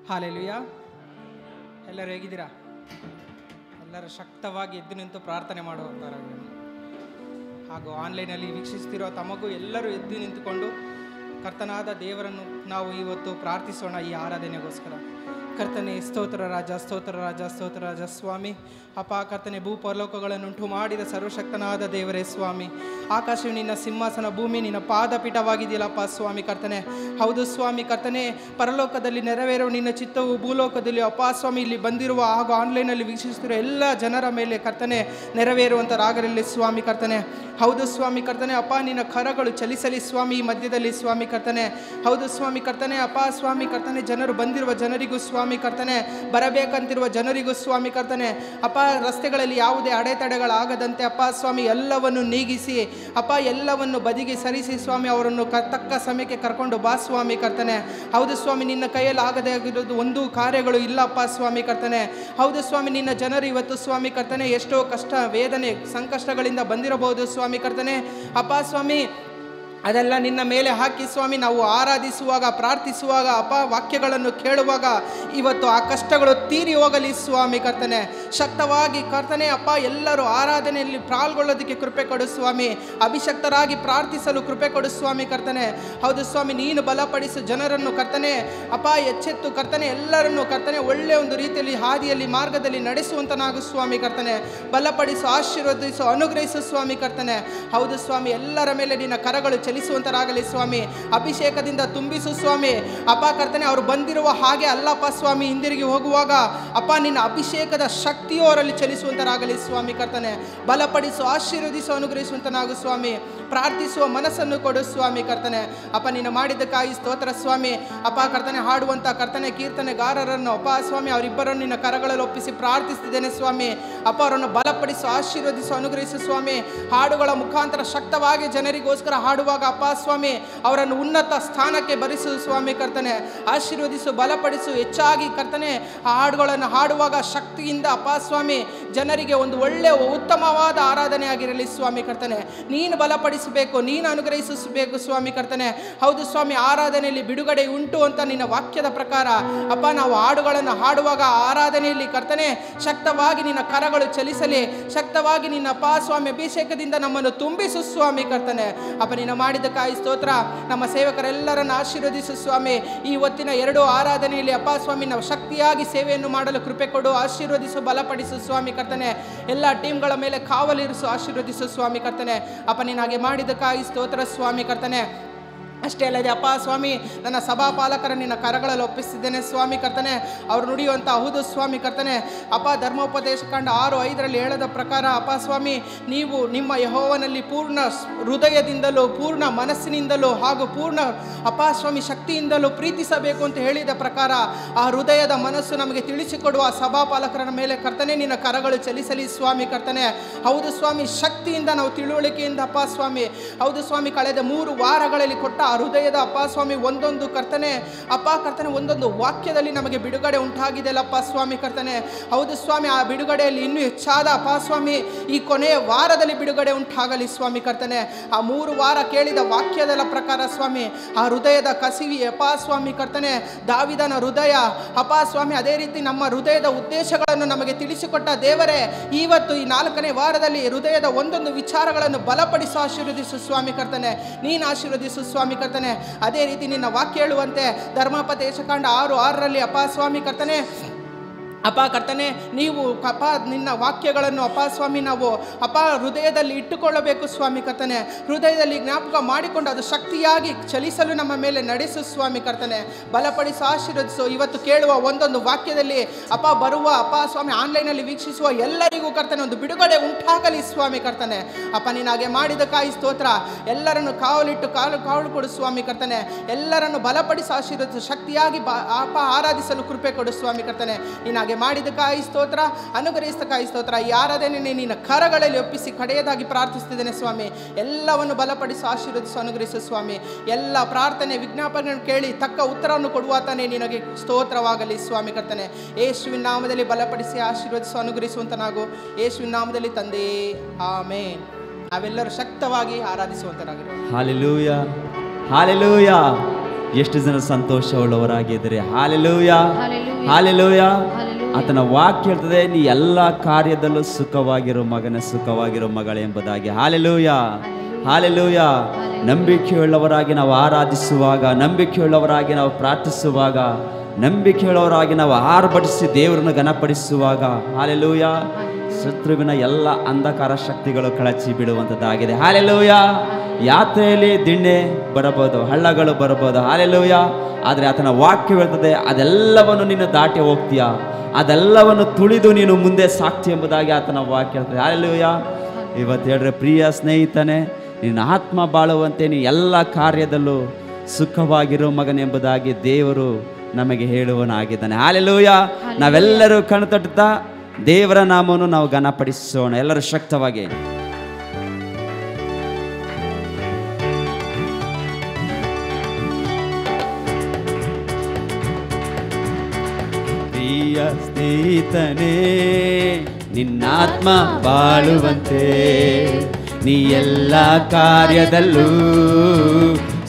Hallelujah. ಎಲ್ಲರೂ ಹೇಗಿದ್ದೀರಾ? ಎಲ್ಲರೂ ಶಕ್ತವಾಗಿ ಎದ್ದು ನಿಂತು ಪ್ರಾರ್ಥನೆ ಮಾಡುವಂತಾರಾಗಿ ಹಾಗೂ ಆನ್ಲೈನಲ್ಲಿ ವೀಕ್ಷಿಸ್ತಿರೋ ತಮಗೂ ಎಲ್ಲರೂ ಎದ್ದು ನಿಂತುಕೊಂಡು ಕರ್ತನಾದ ದೇವರನ್ನು ನಾವು ಇವತ್ತು ಪ್ರಾರ್ಥಿಸೋಣ. ಈ ಆರಾಧನೆಗೋಸ್ಕರ ಕರ್ತನೆ, ಸ್ತೋತ್ರ ರಾಜ, ಸ್ತೋತ್ರ ರಾಜ, ಸ್ತೋತ್ರ ರಾಜ ಸ್ವಾಮಿ. ಅಪ್ಪ ಕರ್ತನೆ, ಭೂಪರಲೋಕಗಳನ್ನುಂಟು ಮಾಡಿದ ಸರ್ವಶಕ್ತನಾದ ದೇವರೇ ಸ್ವಾಮಿ. ಆಕಾಶವು ನಿನ್ನ ಸಿಂಹಾಸನ, ಭೂಮಿ ನಿನ್ನ ಪಾದಪೀಠವಾಗಿದೆಯಲ್ಲಪ್ಪ ಸ್ವಾಮಿ ಕರ್ತನೆ. ಹೌದು ಸ್ವಾಮಿ ಕರ್ತನೆ, ಪರಲೋಕದಲ್ಲಿ ನೆರವೇರುವ ನಿನ್ನ ಚಿತ್ತವು ಭೂಲೋಕದಲ್ಲಿ ಅಪ್ಪ ಸ್ವಾಮಿ ಇಲ್ಲಿ ಬಂದಿರುವ ಹಾಗೂ ಆನ್ಲೈನಲ್ಲಿ ವೀಕ್ಷಿಸುತ್ತಿರುವ ಎಲ್ಲ ಜನರ ಮೇಲೆ ಕರ್ತನೆ ನೆರವೇರುವಂತರಾಗಲಿ ಸ್ವಾಮಿ ಕರ್ತನೆ. ಹೌದು ಸ್ವಾಮಿ ಕರ್ತನೆ, ಅಪ್ಪ ನಿನ್ನ ಕರಗಳು ಚಲಿಸಲಿ ಸ್ವಾಮಿ ಈ ಮಧ್ಯದಲ್ಲಿ ಸ್ವಾಮಿ ಕರ್ತನೆ. ಹೌದು ಸ್ವಾಮಿ ಕರ್ತನೆ, ಅಪ್ಪ ಸ್ವಾಮಿ ಕರ್ತನೆ, ಜನರು ಬಂದಿರುವ ಜನರಿಗೂ ಸ್ವಾಮಿ ಕರ್ತನೆ, ಬರಬೇಕಂತಿರುವ ಜನರಿಗೂ ಸ್ವಾಮಿ ಕರ್ತನೆ, ಅಪ್ಪ ರಸ್ತೆಗಳಲ್ಲಿ ಯಾವುದೇ ಅಡೆತಡೆಗಳಾಗದಂತೆ ಅಪ್ಪ ಸ್ವಾಮಿ ಎಲ್ಲವನ್ನು ನೀಗಿಸಿ ಅಪ್ಪ ಎಲ್ಲವನ್ನು ಬದಿಗೆ ಸರಿಸಿ ಸ್ವಾಮಿ ಅವರನ್ನು ತಕ್ಕ ಸಮಯಕ್ಕೆ ಕರ್ಕೊಂಡು ಬಾ ಸ್ವಾಮಿ ಕರ್ತನೆ. ಹೌದು ಸ್ವಾಮಿ, ನಿನ್ನ ಕೈಯಲ್ಲಿ ಆಗದೇ ಆಗಿರೋದು ಒಂದು ಕಾರ್ಯಗಳು ಇಲ್ಲಪ್ಪ ಸ್ವಾಮಿ ಕರ್ತನೆ. ಹೌದು ಸ್ವಾಮಿ, ನಿನ್ನ ಜನರು ಇವತ್ತು ಸ್ವಾಮಿ ಕರ್ತನೆ ಎಷ್ಟೋ ಕಷ್ಟ, ವೇದನೆ, ಸಂಕಷ್ಟಗಳಿಂದ ಬಂದಿರಬಹುದು ಸ್ವಾಮಿ ಕರ್ತನೆ. ಅಪ್ಪ ಸ್ವಾಮಿ, ಅದೆಲ್ಲ ನಿನ್ನ ಮೇಲೆ ಹಾಕಿ ಸ್ವಾಮಿ ನಾವು ಆರಾಧಿಸುವಾಗ, ಪ್ರಾರ್ಥಿಸುವಾಗ, ಅಪ್ಪ ವಾಕ್ಯಗಳನ್ನು ಕೇಳುವಾಗ ಇವತ್ತು ಆ ಕಷ್ಟಗಳು ತೀರಿ ಹೋಗಲಿ ಸ್ವಾಮಿ ಕರ್ತನೆ. ಶಕ್ತವಾಗಿ ಕರ್ತನೆ ಅಪ್ಪ ಎಲ್ಲರೂ ಆರಾಧನೆಯಲ್ಲಿ ಪಾಲ್ಗೊಳ್ಳೋದಕ್ಕೆ ಕೃಪೆ ಕೊಡು ಸ್ವಾಮಿ. ಅಭಿಷಕ್ತರಾಗಿ ಪ್ರಾರ್ಥಿಸಲು ಕೃಪೆ ಕೊಡು ಸ್ವಾಮಿ ಕರ್ತನೆ. ಹೌದು ಸ್ವಾಮಿ, ನೀನು ಬಲಪಡಿಸು ಜನರನ್ನು ಕರ್ತನೆ. ಅಪ್ಪ ಎಚ್ಚೆತ್ತು ಕರ್ತನೆ ಎಲ್ಲರನ್ನು ಕರ್ತನೆ ಒಳ್ಳೆಯ ಒಂದು ರೀತಿಯಲ್ಲಿ ಹಾದಿಯಲ್ಲಿ ಮಾರ್ಗದಲ್ಲಿ ನಡೆಸುವಂತನಾಗು ಸ್ವಾಮಿ ಕರ್ತನೆ. ಬಲಪಡಿಸು, ಆಶೀರ್ವದಿಸು, ಅನುಗ್ರಹಿಸು ಸ್ವಾಮಿ ಕರ್ತನೆ. ಹೌದು ಸ್ವಾಮಿ, ಎಲ್ಲರ ಮೇಲೆ ನಿನ್ನ ಕರಗಳು ಚಲಿಸುವಂತರಾಗಲಿ ಸ್ವಾಮಿ. ಅಭಿಷೇಕದಿಂದ ತುಂಬಿಸು ಸ್ವಾಮಿ. ಅಪ್ಪ ಕರ್ತನೆ, ಅವರು ಬಂದಿರುವ ಹಾಗೆ ಅಲ್ಲಪ್ಪ ಸ್ವಾಮಿ, ಹಿಂದಿರುಗಿ ಹೋಗುವಾಗ ಅಪ್ಪ ನಿನ್ನ ಅಭಿಷೇಕದ ಶಕ್ತಿಯು ಅವರಲ್ಲಿ ಚಲಿಸುವಂತರಾಗಲಿ ಸ್ವಾಮಿ ಕರ್ತನೆ. ಬಲಪಡಿಸು, ಆಶೀರ್ವದಿಸು, ಅನುಗ್ರಹಿಸುವಂತನಾಗು ಸ್ವಾಮಿ. ಪ್ರಾರ್ಥಿಸುವ ಮನಸ್ಸನ್ನು ಕೊಡು ಸ್ವಾಮಿ ಕರ್ತನೆ. ಅಪ್ಪ ನೀನು ಮಾಡಿದ್ದಕ್ಕಾಗಿ ಸ್ತೋತ್ರ ಸ್ವಾಮಿ. ಅಪ್ಪ ಕರ್ತನೆ, ಹಾಡುವಂಥ ಕರ್ತನೆ ಕೀರ್ತನೆಗಾರರನ್ನು ಅಪ್ಪ ಸ್ವಾಮಿ ಅವರಿಬ್ಬರನ್ನು ನಿನ್ನ ಕರಗಳಲ್ಲಿ ಒಪ್ಪಿಸಿ ಪ್ರಾರ್ಥಿಸ್ತಿದ್ದೇನೆ ಸ್ವಾಮಿ. ಅಪ್ಪ ಅವರನ್ನು ಬಲಪಡಿಸು, ಆಶೀರ್ವದಿಸು, ಅನುಗ್ರಹಿಸು ಸ್ವಾಮಿ. ಹಾಡುಗಳ ಮುಖಾಂತರ ಶಕ್ತವಾಗಿ ಜನರಿಗೋಸ್ಕರ ಹಾಡುವಾಗ ಅಪ್ಪ ಸ್ವಾಮಿ ಅವರನ್ನು ಉನ್ನತ ಸ್ಥಾನಕ್ಕೆ ಬರಿಸು ಸ್ವಾಮಿ ಕರ್ತನೆ. ಆಶೀರ್ವದಿಸು, ಬಲಪಡಿಸು. ಹೆಚ್ಚಾಗಿ ಕರ್ತನೆ ಆ ಹಾಡುಗಳನ್ನು ಹಾಡುವಾಗ ಶಕ್ತಿಯಿಂದ ಅಪ್ಪ ಸ್ವಾಮಿ ಜನರಿಗೆ ಒಂದು ಒಳ್ಳೆಯ ಉತ್ತಮವಾದ ಆರಾಧನೆ ಆಗಿರಲಿ ಸ್ವಾಮಿ ಕರ್ತನೆ. ನೀನು ಬಲಪಡಿಸಬೇಕು, ನೀನು ಅನುಗ್ರಹಿಸಬೇಕು ಸ್ವಾಮಿ ಕರ್ತನೆ. ಹೌದು ಸ್ವಾಮಿ, ಆರಾಧನೆಯಲ್ಲಿ ಬಿಡುಗಡೆ ಉಂಟು ಅಂತ ನಿನ್ನ ವಾಕ್ಯದ ಪ್ರಕಾರ ಅಪ್ಪ ನಾವು ಹಾಡುಗಳನ್ನು ಹಾಡುವಾಗ ಆರಾಧನೆಯಲ್ಲಿ ಕರ್ತನೆ ಶಕ್ತವಾಗಿ ನಿನ್ನ ಕರಗಳು ಚಲಿಸಲಿ. ಶಕ್ತವಾಗಿ ನಿನ್ನ ಅಪ್ಪ ಸ್ವಾಮಿ ಅಭಿಷೇಕದಿಂದ ನಮ್ಮನ್ನು ತುಂಬಿಸು ಸ್ವಾಮಿ ಕರ್ತನೆ. ಅಪ್ಪ ನೀನು ಮಾಡಿದ್ದಕ್ಕಾಗಿ ಸ್ತೋತ್ರ. ನಮ್ಮ ಸೇವಕರೆಲ್ಲರನ್ನು ಆಶೀರ್ವದಿಸು ಸ್ವಾಮಿ. ಈ ಹೊತ್ತಿನ 2 ಆರಾಧನೆಯಲ್ಲಿ ಅಪ್ಪ ಸ್ವಾಮಿ ನಾವು ಶಕ್ತಿಯಾಗಿ ಸೇವೆಯನ್ನು ಮಾಡಲು ಕೃಪೆ ಕೊಡು. ಆಶೀರ್ವದಿಸು, ಬಲಪಡಿಸು ಸ್ವಾಮಿ ಕರ್ತನೆ. ಎಲ್ಲ ಟೀಮ್ಗಳ ಮೇಲೆ ಕಾವಲಿರಿಸು, ಆಶೀರ್ವದಿಸು ಸ್ವಾಮಿ ಕರ್ತನೆ. ಅಪ್ಪ ನೀನು ಹಾಗೆ ಮಾಡಿದ್ದಕ್ಕಾಗಿ ಸ್ತೋತ್ರ ಸ್ವಾಮಿ ಕರ್ತನೆ. ಅಷ್ಟೇ ಅಲ್ಲದೆ ಅಪ್ಪ ಸ್ವಾಮಿ ನನ್ನ ಸಭಾಪಾಲಕರ ನಿನ್ನ ಕರಗಳಲ್ಲಿ ಒಪ್ಪಿಸಿದ್ದೇನೆ ಸ್ವಾಮಿ ಕರ್ತನೆ. ಅವರು ನುಡಿಯುವಂಥ ಹೌದು ಸ್ವಾಮಿ ಕರ್ತನೆ. ಅಪ್ಪ ಧರ್ಮೋಪದೇಶ ಕಾಂಡ 6:5 ಹೇಳದ ಪ್ರಕಾರ ಅಪ್ಪ ಸ್ವಾಮಿ ನೀವು ನಿಮ್ಮ ಯೆಹೋವನಲ್ಲಿ ಪೂರ್ಣ ಹೃದಯದಿಂದಲೂ, ಪೂರ್ಣ ಮನಸ್ಸಿನಿಂದಲೂ ಹಾಗೂ ಪೂರ್ಣ ಅಪ್ಪ ಸ್ವಾಮಿ ಶಕ್ತಿಯಿಂದಲೂ ಪ್ರೀತಿಸಬೇಕು ಅಂತ ಹೇಳಿದ ಪ್ರಕಾರ ಆ ಹೃದಯದ ಮನಸ್ಸು ನಮಗೆ ತಿಳಿಸಿಕೊಡುವ ಸಭಾಪಾಲಕರ ಮೇಲೆ ಕರ್ತನೆ ನಿನ್ನ ಕರಗಳು ಚಲಿಸಲಿ ಸ್ವಾಮಿ ಕರ್ತನೆ. ಹೌದು ಸ್ವಾಮಿ, ಶಕ್ತಿಯಿಂದ ನಾವು ತಿಳುವಳಿಕೆಯಿಂದ ಅಪ್ಪ ಸ್ವಾಮಿ ಹೌದು ಸ್ವಾಮಿ ಕಳೆದ 3 ವಾರಗಳಲ್ಲಿ ಕೊಟ್ಟ ಆ ಹೃದಯದ ಅಪ್ಪ ಸ್ವಾಮಿ ಒಂದೊಂದು ಕರ್ತನೆ ಅಪ್ಪ ಕರ್ತನೆ ಒಂದೊಂದು ವಾಕ್ಯದಲ್ಲಿ ನಮಗೆ ಬಿಡುಗಡೆ ಉಂಟಾಗಿದೆಯಲ್ಲಪ್ಪ ಸ್ವಾಮಿ ಕರ್ತನೆ. ಹೌದು ಸ್ವಾಮಿ, ಆ ಬಿಡುಗಡೆಯಲ್ಲಿ ಇನ್ನೂ ಹೆಚ್ಚಾದ ಅಪ್ಪ ಸ್ವಾಮಿ ಈ ಕೊನೆಯ ವಾರದಲ್ಲಿ ಬಿಡುಗಡೆ ಉಂಟಾಗಲಿ ಸ್ವಾಮಿ ಕರ್ತನೆ. ಆ 3 ವಾರ ಕೇಳಿದ ವಾಕ್ಯದ ಪ್ರಕಾರ ಸ್ವಾಮಿ ಆ ಹೃದಯದ ಕಸಿವಿ ಅಪ್ಪ ಸ್ವಾಮಿ ಕರ್ತನೆ ದಾವಿದನ ಹೃದಯ ಅಪ್ಪ ಸ್ವಾಮಿ ಅದೇ ರೀತಿ ನಮ್ಮ ಹೃದಯದ ಉದ್ದೇಶಗಳನ್ನು ನಮಗೆ ತಿಳಿಸಿಕೊಟ್ಟ ದೇವರೇ, ಇವತ್ತು ಈ 4ನೇ ವಾರದಲ್ಲಿ ಹೃದಯದ ಒಂದೊಂದು ವಿಚಾರಗಳನ್ನು ಬಲಪಡಿಸು, ಆಶೀರ್ವದಿಸು ಸ್ವಾಮಿ ಕರ್ತನೆ. ನೀನು ಆಶೀರ್ವದಿಸು ಸ್ವಾಮಿ ಕರ್ತನೆ. ಅದೇ ರೀತಿ ನಿನ್ನ ವಾಕ್ಯ ಹೇಳುವಂತೆ ಧರ್ಮೋಪದೇಶ ಕಾಂಡ 6:6 ಅಪ್ಪ ಸ್ವಾಮಿ ಕರ್ತನೆ ಅಪ್ಪ ಕರ್ತನೆ ನೀವು ಅಪ್ಪ ನಿನ್ನ ವಾಕ್ಯಗಳನ್ನು ಅಪ್ಪ ಸ್ವಾಮಿ ನಾವು ಅಪ್ಪ ಹೃದಯದಲ್ಲಿ ಇಟ್ಟುಕೊಳ್ಳಬೇಕು ಸ್ವಾಮಿ ಕರ್ತನೆ. ಹೃದಯದಲ್ಲಿ ಜ್ಞಾಪಕ ಮಾಡಿಕೊಂಡು ಅದು ಶಕ್ತಿಯಾಗಿ ಚಲಿಸಲು ನಮ್ಮ ಮೇಲೆ ನಡೆಸು ಸ್ವಾಮಿ ಕರ್ತನೆ. ಬಲಪಡಿಸು, ಆಶೀರ್ವದಿಸು. ಇವತ್ತು ಕೇಳುವ ಒಂದೊಂದು ವಾಕ್ಯದಲ್ಲಿ ಅಪ್ಪ ಬರುವ ಅಪ್ಪ ಸ್ವಾಮಿ ಆನ್ಲೈನಲ್ಲಿ ವೀಕ್ಷಿಸುವ ಎಲ್ಲರಿಗೂ ಕರ್ತನೆ ಒಂದು ಬಿಡುಗಡೆ ಉಂಟಾಗಲಿ ಸ್ವಾಮಿ ಕರ್ತನೆ. ಅಪ್ಪ ನೀನು ಹಾಗೆ ಮಾಡಿದ್ದಕ್ಕಾಗಿ ಸ್ತೋತ್ರ. ಎಲ್ಲರನ್ನು ಕಾವಲಿಟ್ಟು ಕಾವಲು ಕೊಡು ಸ್ವಾಮಿ ಕರ್ತನೆ. ಎಲ್ಲರನ್ನು ಬಲಪಡಿಸಿ ಆಶೀರ್ವದಿಸು. ಶಕ್ತಿಯಾಗಿ ಅಪ್ಪ ಆರಾಧಿಸಲು ಕೃಪೆ ಕೊಡು ಸ್ವಾಮಿ ಕರ್ತನೆ. ನೀನು ಹಾಗೆ ಮಾಡಿದ್ದಕ್ಕಾಗಿ ಸ್ತೋತ್ರ, ಅನುಗ್ರಹಿಸಕ್ಕಾಗಿ ಸ್ತೋತ್ರ. ಈ ಆರಾಧನೆ ನಿನ್ನ ಕರಗಳಲ್ಲಿ ಒಪ್ಪಿಸಿ ಕಡೆಯದಾಗಿ ಪ್ರಾರ್ಥಿಸ್ತಿದ್ದೇನೆ ಸ್ವಾಮಿ. ಎಲ್ಲವನ್ನು ಬಲಪಡಿಸಿ ಆಶೀರ್ವದಿಸು, ಅನುಗ್ರಹಿಸು ಸ್ವಾಮಿ. ಎಲ್ಲ ಪ್ರಾರ್ಥನೆ ವಿಜ್ಞಾಪನೆಯನ್ನು ಕೇಳಿ ತಕ್ಕ ಉತ್ತರವನ್ನು ಕೊಡುವಾತನೇ ನಿನಗೆ ಸ್ತೋತ್ರವಾಗಲಿ ಸ್ವಾಮಿ ಕರ್ತನೆ. ಯೇಸುವಿನ ನಾಮದಲ್ಲಿ ಬಲಪಡಿಸಿ ಆಶೀರ್ವದಿಸು, ಅನುಗ್ರಹಿಸುವಂತನಾಗು. ಯೇಸುವಿನ ನಾಮದಲ್ಲಿ ತಂದೆ, ಆಮೇನ್. ನಾವೆಲ್ಲರೂ ಶಕ್ತವಾಗಿ ಆರಾಧಿಸುವಂತರಾಗಿರೋಣ. Hallelujah, hallelujah. ಎಷ್ಟು ಜನ ಸಂತೋಷವುಳ್ಳವರಾಗಿದ್ದಾರೆ. Hallelujah, hallelujah. ಆತನ ವಾಕ್ಯ ಹೇಳ್ತದೆ, ನೀ ಎಲ್ಲ ಕಾರ್ಯದಲ್ಲೂ ಸುಖವಾಗಿರೋ ಮಗನ, ಸುಖವಾಗಿರೋ ಮಗಳೇ ಎಂಬುದಾಗಿ. Hallelujah, hallelujah. ನಂಬಿಕೆಯುಳ್ಳವರಾಗಿ ನಾವು ಆರಾಧಿಸುವಾಗ, ನಂಬಿಕೆಯುಳ್ಳವರಾಗಿ ನಾವು ಪ್ರಾರ್ಥಿಸುವಾಗ, ನಂಬಿಕೆಯುಳ್ಳವರಾಗಿ ನಾವು ಆರ್ಭಟಿಸಿ ದೇವರನ್ನು ಘನಪಡಿಸುವಾಗ, ಹಾಲೆಲೂಯ, ಶತ್ರುವಿನ ಎಲ್ಲ ಅಂಧಕಾರ ಶಕ್ತಿಗಳು ಕಳಚಿ ಬಿಡುವಂಥದ್ದಾಗಿದೆ. ಹಾಲೆಲೂಯ. ಯಾತ್ರೆಯಲ್ಲಿ ದಿಣ್ಣೆ ಬರಬಹುದು, ಹಳ್ಳಗಳು ಬರಬಹುದು, ಹಾಲೆಲೂಯ. ಆದರೆ ಆತನ ವಾಕ್ಯ ಹೇಳ್ತದೆ, ಅದೆಲ್ಲವನ್ನು ನೀನು ದಾಟಿ ಹೋಗ್ತೀಯ, ಅದೆಲ್ಲವನ್ನು ತುಳಿದು ನೀನು ಮುಂದೆ ಸಾಕ್ತಿ ಎಂಬುದಾಗಿ ಆತನ ವಾಕ್ಯ ಹೇಳ್ತದೆ. ಹಾಲೆಲೂಯ. ಇವತ್ತು ಹೇಳ್ರೆ, ಪ್ರಿಯ ಸ್ನೇಹಿತನೇ, ನಿನ್ನ ಆತ್ಮ ಬಾಳುವಂತೆ ನೀ ಎಲ್ಲ ಕಾರ್ಯದಲ್ಲೂ ಸುಖವಾಗಿರೋ ಮಗನೆಂಬುದಾಗಿ ದೇವರು ನಮಗೆ ಹೇಳುವನಾಗಿದ್ದಾನೆ. ಹಾಲೆಲೂಯ. ನಾವೆಲ್ಲರೂ ಕಣ್ತಟ್ಟುತ್ತಾ ದೇವರ ನಾಮವನ್ನು ನಾವು ಘನಪಡಿಸೋಣ, ಎಲ್ಲರೂ ಶಕ್ತವಾಗಿ. ಪ್ರಿಯ ಸ್ನೇಹಿತನೇ, ನಿನ್ನಾತ್ಮ ಬಾಳುವಂತೆ ನೀ ಎಲ್ಲ ಕಾರ್ಯದಲ್ಲೂ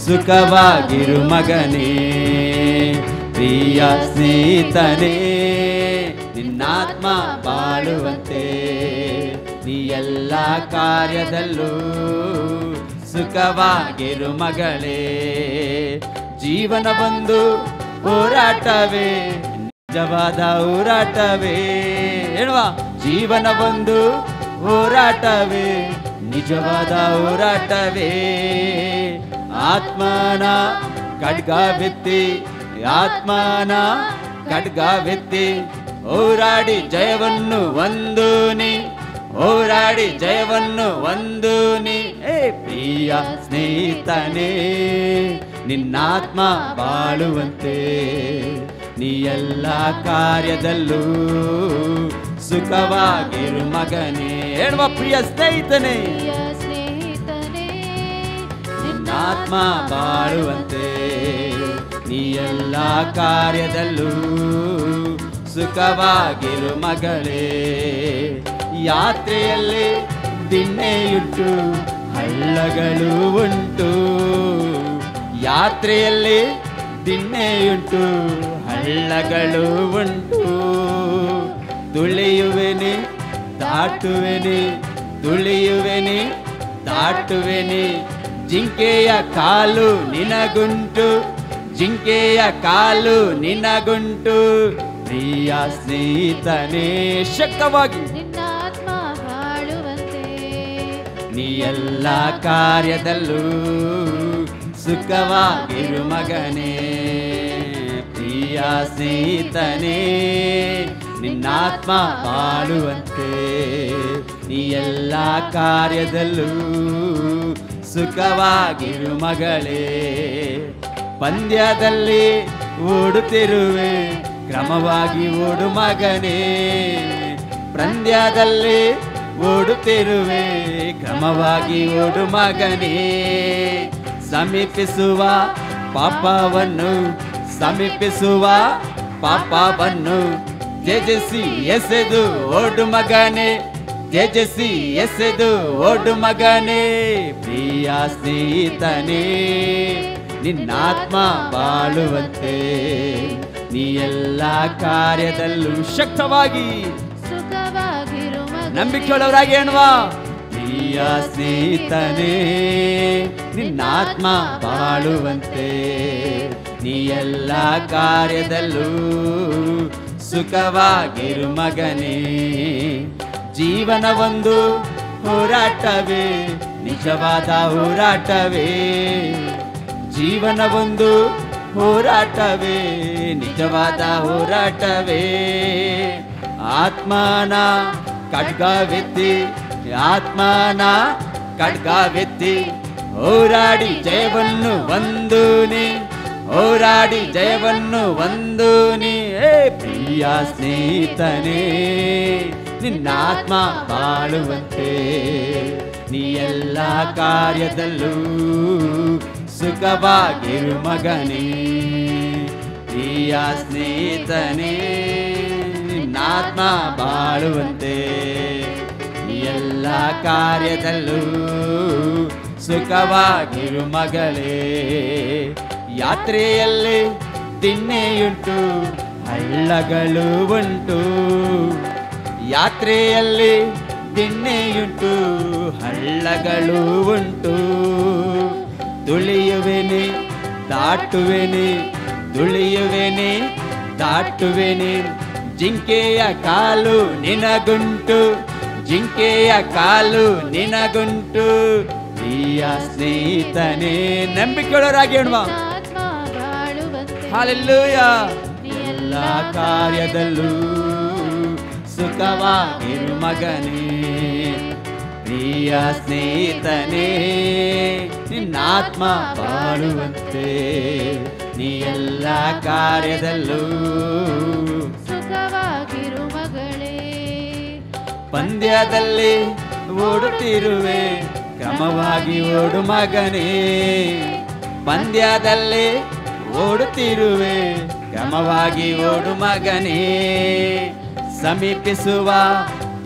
ಸುಖವಾಗಿರು ಮಗನೇ. ಪ್ರಿಯ ಸ್ನೇಹಿತನೇ, ನಿನ್ನಾತ್ಮ ಬಾಳುವಂತೆ ನೀ ಎಲ್ಲ ಕಾರ್ಯದಲ್ಲೂ ಸುಖವಾಗಿರು ಮಗಳೇ. ಜೀವನ ಬಂದು ಹೋರಾಟವೇ, ನಿಜವಾದ ಹೋರಾಟವೇ. ಹೇಳುವ, ಜೀವನ ಬಂದು ಹೋರಾಟವೇ, ನಿಜವಾದ ಹೋರಾಟವೇ. ಆತ್ಮನ ಖಡ್ಗವೆತ್ತಿ, ಆತ್ಮನ ಖಡ್ಗವೆತ್ತಿ ಹೋರಾಡಿ ಜಯವನ್ನು ಒಂದು ನೀ, ಹೋರಾಡಿ ಜಯವನ್ನು ಒಂದು ನೀ. ಪ್ರಿಯ ಸ್ನೇಹಿತನೇ, ನಿನ್ನಾತ್ಮ ಬಾಳುವಂತೆ ನೀ ಎಲ್ಲ ಕಾರ್ಯದಲ್ಲೂ ಸುಖವಾಗಿರು ಮಗನೇ. ಹೇಳುವ, ಪ್ರಿಯ ಸ್ನೇಹಿತನೇ, ನಿನ್ನಾತ್ಮ ಬಾಳುವಂತೆ ನೀ ಎಲ್ಲ ಕಾರ್ಯದಲ್ಲೂ ಸುಖವಾಗಿರು ಮಗಳೇ. ಯಾತ್ರೆಯಲ್ಲಿ ದಿಣ್ಣೆಯುಂಟು, ಹಳ್ಳಗಳು ಉಂಟು. ಯಾತ್ರೆಯಲ್ಲಿ ದಿಣ್ಣೆಯುಂಟು, ಹಳ್ಳಗಳು ಉಂಟು. ತುಳಿಯುವೆನಿ ದಾಟುವೆನಿ, ತುಳಿಯುವೆನಿ ದಾಟುವೆನಿ. ಜಿಂಕೆಯ ಕಾಲು ನಿನಗುಂಟು, ಜಿಂಕೆಯ ಕಾಲು ನಿನಗುಂಟು. ಪ್ರಿಯ ಸ್ನೇಹಿತನೇ, ಶಕ್ತವಾಗಿ ನಿನ್ನಾತ್ಮ ಬಾಳುವಂತೆ ನೀ ಎಲ್ಲ ಕಾರ್ಯದಲ್ಲೂ ಸುಖವಾಗಿರು ಮಗನೇ. ಪ್ರಿಯ ಸ್ನೇಹಿತನೇ, ನಿನ್ನಾತ್ಮ ಬಾಳುವಂತೆ ನೀ ಎಲ್ಲ ಕಾರ್ಯದಲ್ಲೂ ಸುಖವಾಗಿರು ಮಗಳೇ. ಪಂದ್ಯದಲ್ಲಿ ಓಡುತ್ತಿರುವೆ, ಕ್ರಮವಾಗಿ ಓಡು ಮಗನೇ. ಪಂದ್ಯದಲ್ಲಿ ಓಡುತ್ತಿರುವೆ, ಕ್ರಮವಾಗಿ ಓಡು ಮಗನೇ. ಸಮೀಪಿಸುವ ಪಾಪವನ್ನು, ಸಮೀಪಿಸುವ ಪಾಪವನ್ನು ತ್ಯಜಿಸಿ ಎಸೆದು ಓಡು ಮಗನೇ, ತ್ಯಜಿಸಿ ಎಸೆದು ಓಡು ಮಗನೇ. ಪ್ರಿಯ ಸ್ನೇಹಿತನೇ, ನಿನ್ನಾತ್ಮ ಬಾಳುವಂತೆ ನೀ ಎಲ್ಲ ಕಾರ್ಯದಲ್ಲೂ ಶಕ್ತವಾಗಿ ಸುಖವಾಗಿರು ಮಗನೇ. ನಂಬಿಕೆಯುಳ್ಳವರಾಗಿ ಎನ್ನುವ ಪ್ರಿಯ ಸ್ನೇಹಿತನೇ, ನಿನ್ನಾತ್ಮ ಬಾಳುವಂತೆ ನೀ ಎಲ್ಲ ಕಾರ್ಯದಲ್ಲೂ ಸುಖವಾಗಿರು ಮಗನೇ. ಜೀವನ ಒಂದು ಹೋರಾಟವೇ, ನಿಜವಾದ ಹೋರಾಟವೇ. ಜೀವನ ಒಂದು ಹೋರಾಟವೇ, ನಿಜವಾದ ಹೋರಾಟವೇ. ಆತ್ಮನ ಖಡ್ಗವೆತ್ತಿ, ಆತ್ಮನ ಖಡ್ಗವೆತ್ತಿ ಹೋರಾಡಿ ಜಯವನ್ನು ಒಂದು ನೀ, ಹೋರಾಡಿ ಜಯವನ್ನು ಒಂದು ನೀ. ಪ್ರಿಯ ಸ್ನೇಹಿತನೇ, ನಿನ್ನಾತ್ಮ ಬಾಳುವಂತೆ ನೀ ಎಲ್ಲ ಕಾರ್ಯದಲ್ಲೂ ಸುಖವಾಗಿರು ಮಗನೇ. ಪ್ರಿಯ ಸ್ನೇಹಿತನೇ, ನಿನ್ನಾತ್ಮ ಬಾಳುವಂತೆ ಎಲ್ಲ ಕಾರ್ಯದಲ್ಲೂ ಸುಖವಾಗಿರು ಮಗಳೇ. ಯಾತ್ರೆಯಲ್ಲಿ ದಿಣ್ಣೆಯುಂಟು ಹಳ್ಳಗಳು ಉಂಟು. ಯಾತ್ರೆಯಲ್ಲಿ ದಿಣ್ಣೆಯುಂಟು ಹಳ್ಳಗಳು ಉಂಟು. ತುಳಿಯುವೆನೆ ದಾಟುವೆನೆ, ತುಳಿಯುವೆನೆ ದಾಟುವೆನೆ. ಜಿಂಕೆಯ ಕಾಲು ನಿನಗುಂಟು, ಜಿಂಕೆಯ ಕಾಲು ನಿನಗುಂಟು. ಪ್ರಿಯ ಸ್ನೇಹಿತನೇ, ನಂಬಿಕೆಯುಳ್ಳವರಾಗಿ ಹೇಳುವ ಹಲ್ಲೆಲೂಯಾ. ಎಲ್ಲ ಕಾರ್ಯದಲ್ಲೂ ಸುಖವಾಗಿರು ಮಗನೇ. ಪ್ರಿಯ ಸ್ನೇಹಿತನೇ, ನಿನ್ನಾತ್ಮ ಬಾಳುವಂತೆ ನೀ ಎಲ್ಲ ಕಾರ್ಯದಲ್ಲೂ ಸುಖವಾಗಿರು ಮಗಳೇ. ಪಂದ್ಯದಲ್ಲಿ ಓಡುತ್ತಿರುವೆ, ಕ್ರಮವಾಗಿ ಓಡು ಮಗನೇ. ಪಂದ್ಯದಲ್ಲಿ ಓಡುತ್ತಿರುವೆ, ಕ್ರಮವಾಗಿ ಓಡು ಮಗನೇ. ಸಮೀಪಿಸುವ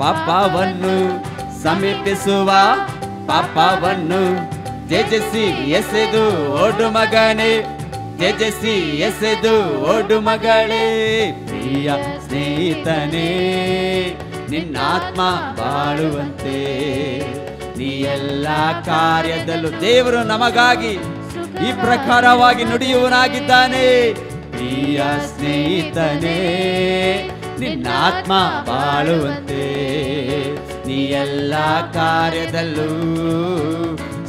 ಪಾಪವನ್ನು, ಸಮೀಪಿಸುವ ಪಾಪವನ್ನು ತ್ಯಜಿಸಿ ಎಸೆದು ಓಡು ಮಗನೇ, ತ್ಯಜಿಸಿ ಎಸೆದು ಓಡು ಮಗಳೇ. ಪ್ರಿಯ ಸ್ನೇಹಿತನೇ, ನಿನ್ನಾತ್ಮ ಬಾಳುವಂತೆ ನೀ ಎಲ್ಲ ಕಾರ್ಯದಲ್ಲೂ ದೇವರು ನಮಗಾಗಿ ಈ ಪ್ರಕಾರವಾಗಿ ನುಡಿಯುವನಾಗಿದ್ದಾನೆ. ಪ್ರಿಯ ಸ್ನೇಹಿತನೇ, ನಿನ್ನಾತ್ಮ ಬಾಳುವಂತೆ ನೀ ಎಲ್ಲ ಕಾರ್ಯದಲ್ಲೂ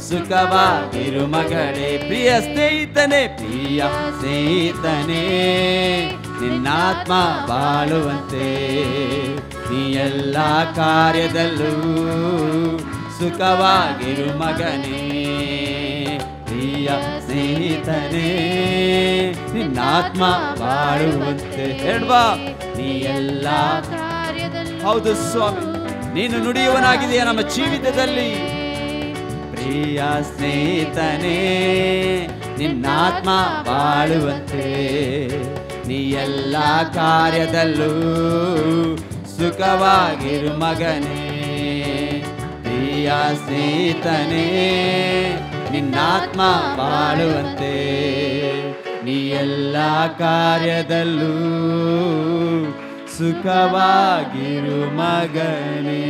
ಸುಖವಾಗಿರು ಮಗಳೇ. ಪ್ರಿಯ ಸ್ನೇಹಿತನೇ, ಪ್ರಿಯ ಸ್ನೇಹಿತನೇ, ನಿನ್ನಾತ್ಮ ಬಾಳುವಂತೆ ನೀ ಎಲ್ಲ ಕಾರ್ಯದಲ್ಲೂ ಸುಖವಾಗಿರು ಮಗನೇ. ಪ್ರಿಯ ಸ್ನೇಹಿತನೇ, ನಿನ್ನಾತ್ಮ ಬಾಳುವಂತೆ ಹೇಳುವ ನೀ ಎಲ್ಲ. ಹೌದು ಸ್ವಾಮಿ, ನೀನು ನುಡಿಯುವನಾಗಿದೆಯಾ ನಮ್ಮ ಜೀವಿತದಲ್ಲಿ. ಪ್ರಿಯ ಸ್ನೇಹಿತನೇ, ನಿನ್ನಾತ್ಮ ಬಾಳುವಂತೆ ನೀ ಎಲ್ಲ ಕಾರ್ಯದಲ್ಲೂ ಸುಖವಾಗಿರು ಮಗನೇ. ಪ್ರಿಯ ಸ್ನೇಹಿತನೇ, ನಿನ್ನಾತ್ಮ ಬಾಳುವಂತೆ ನೀ ಎಲ್ಲ ಕಾರ್ಯದಲ್ಲೂ ಸುಖವಾಗಿರು ಮಗನೇ.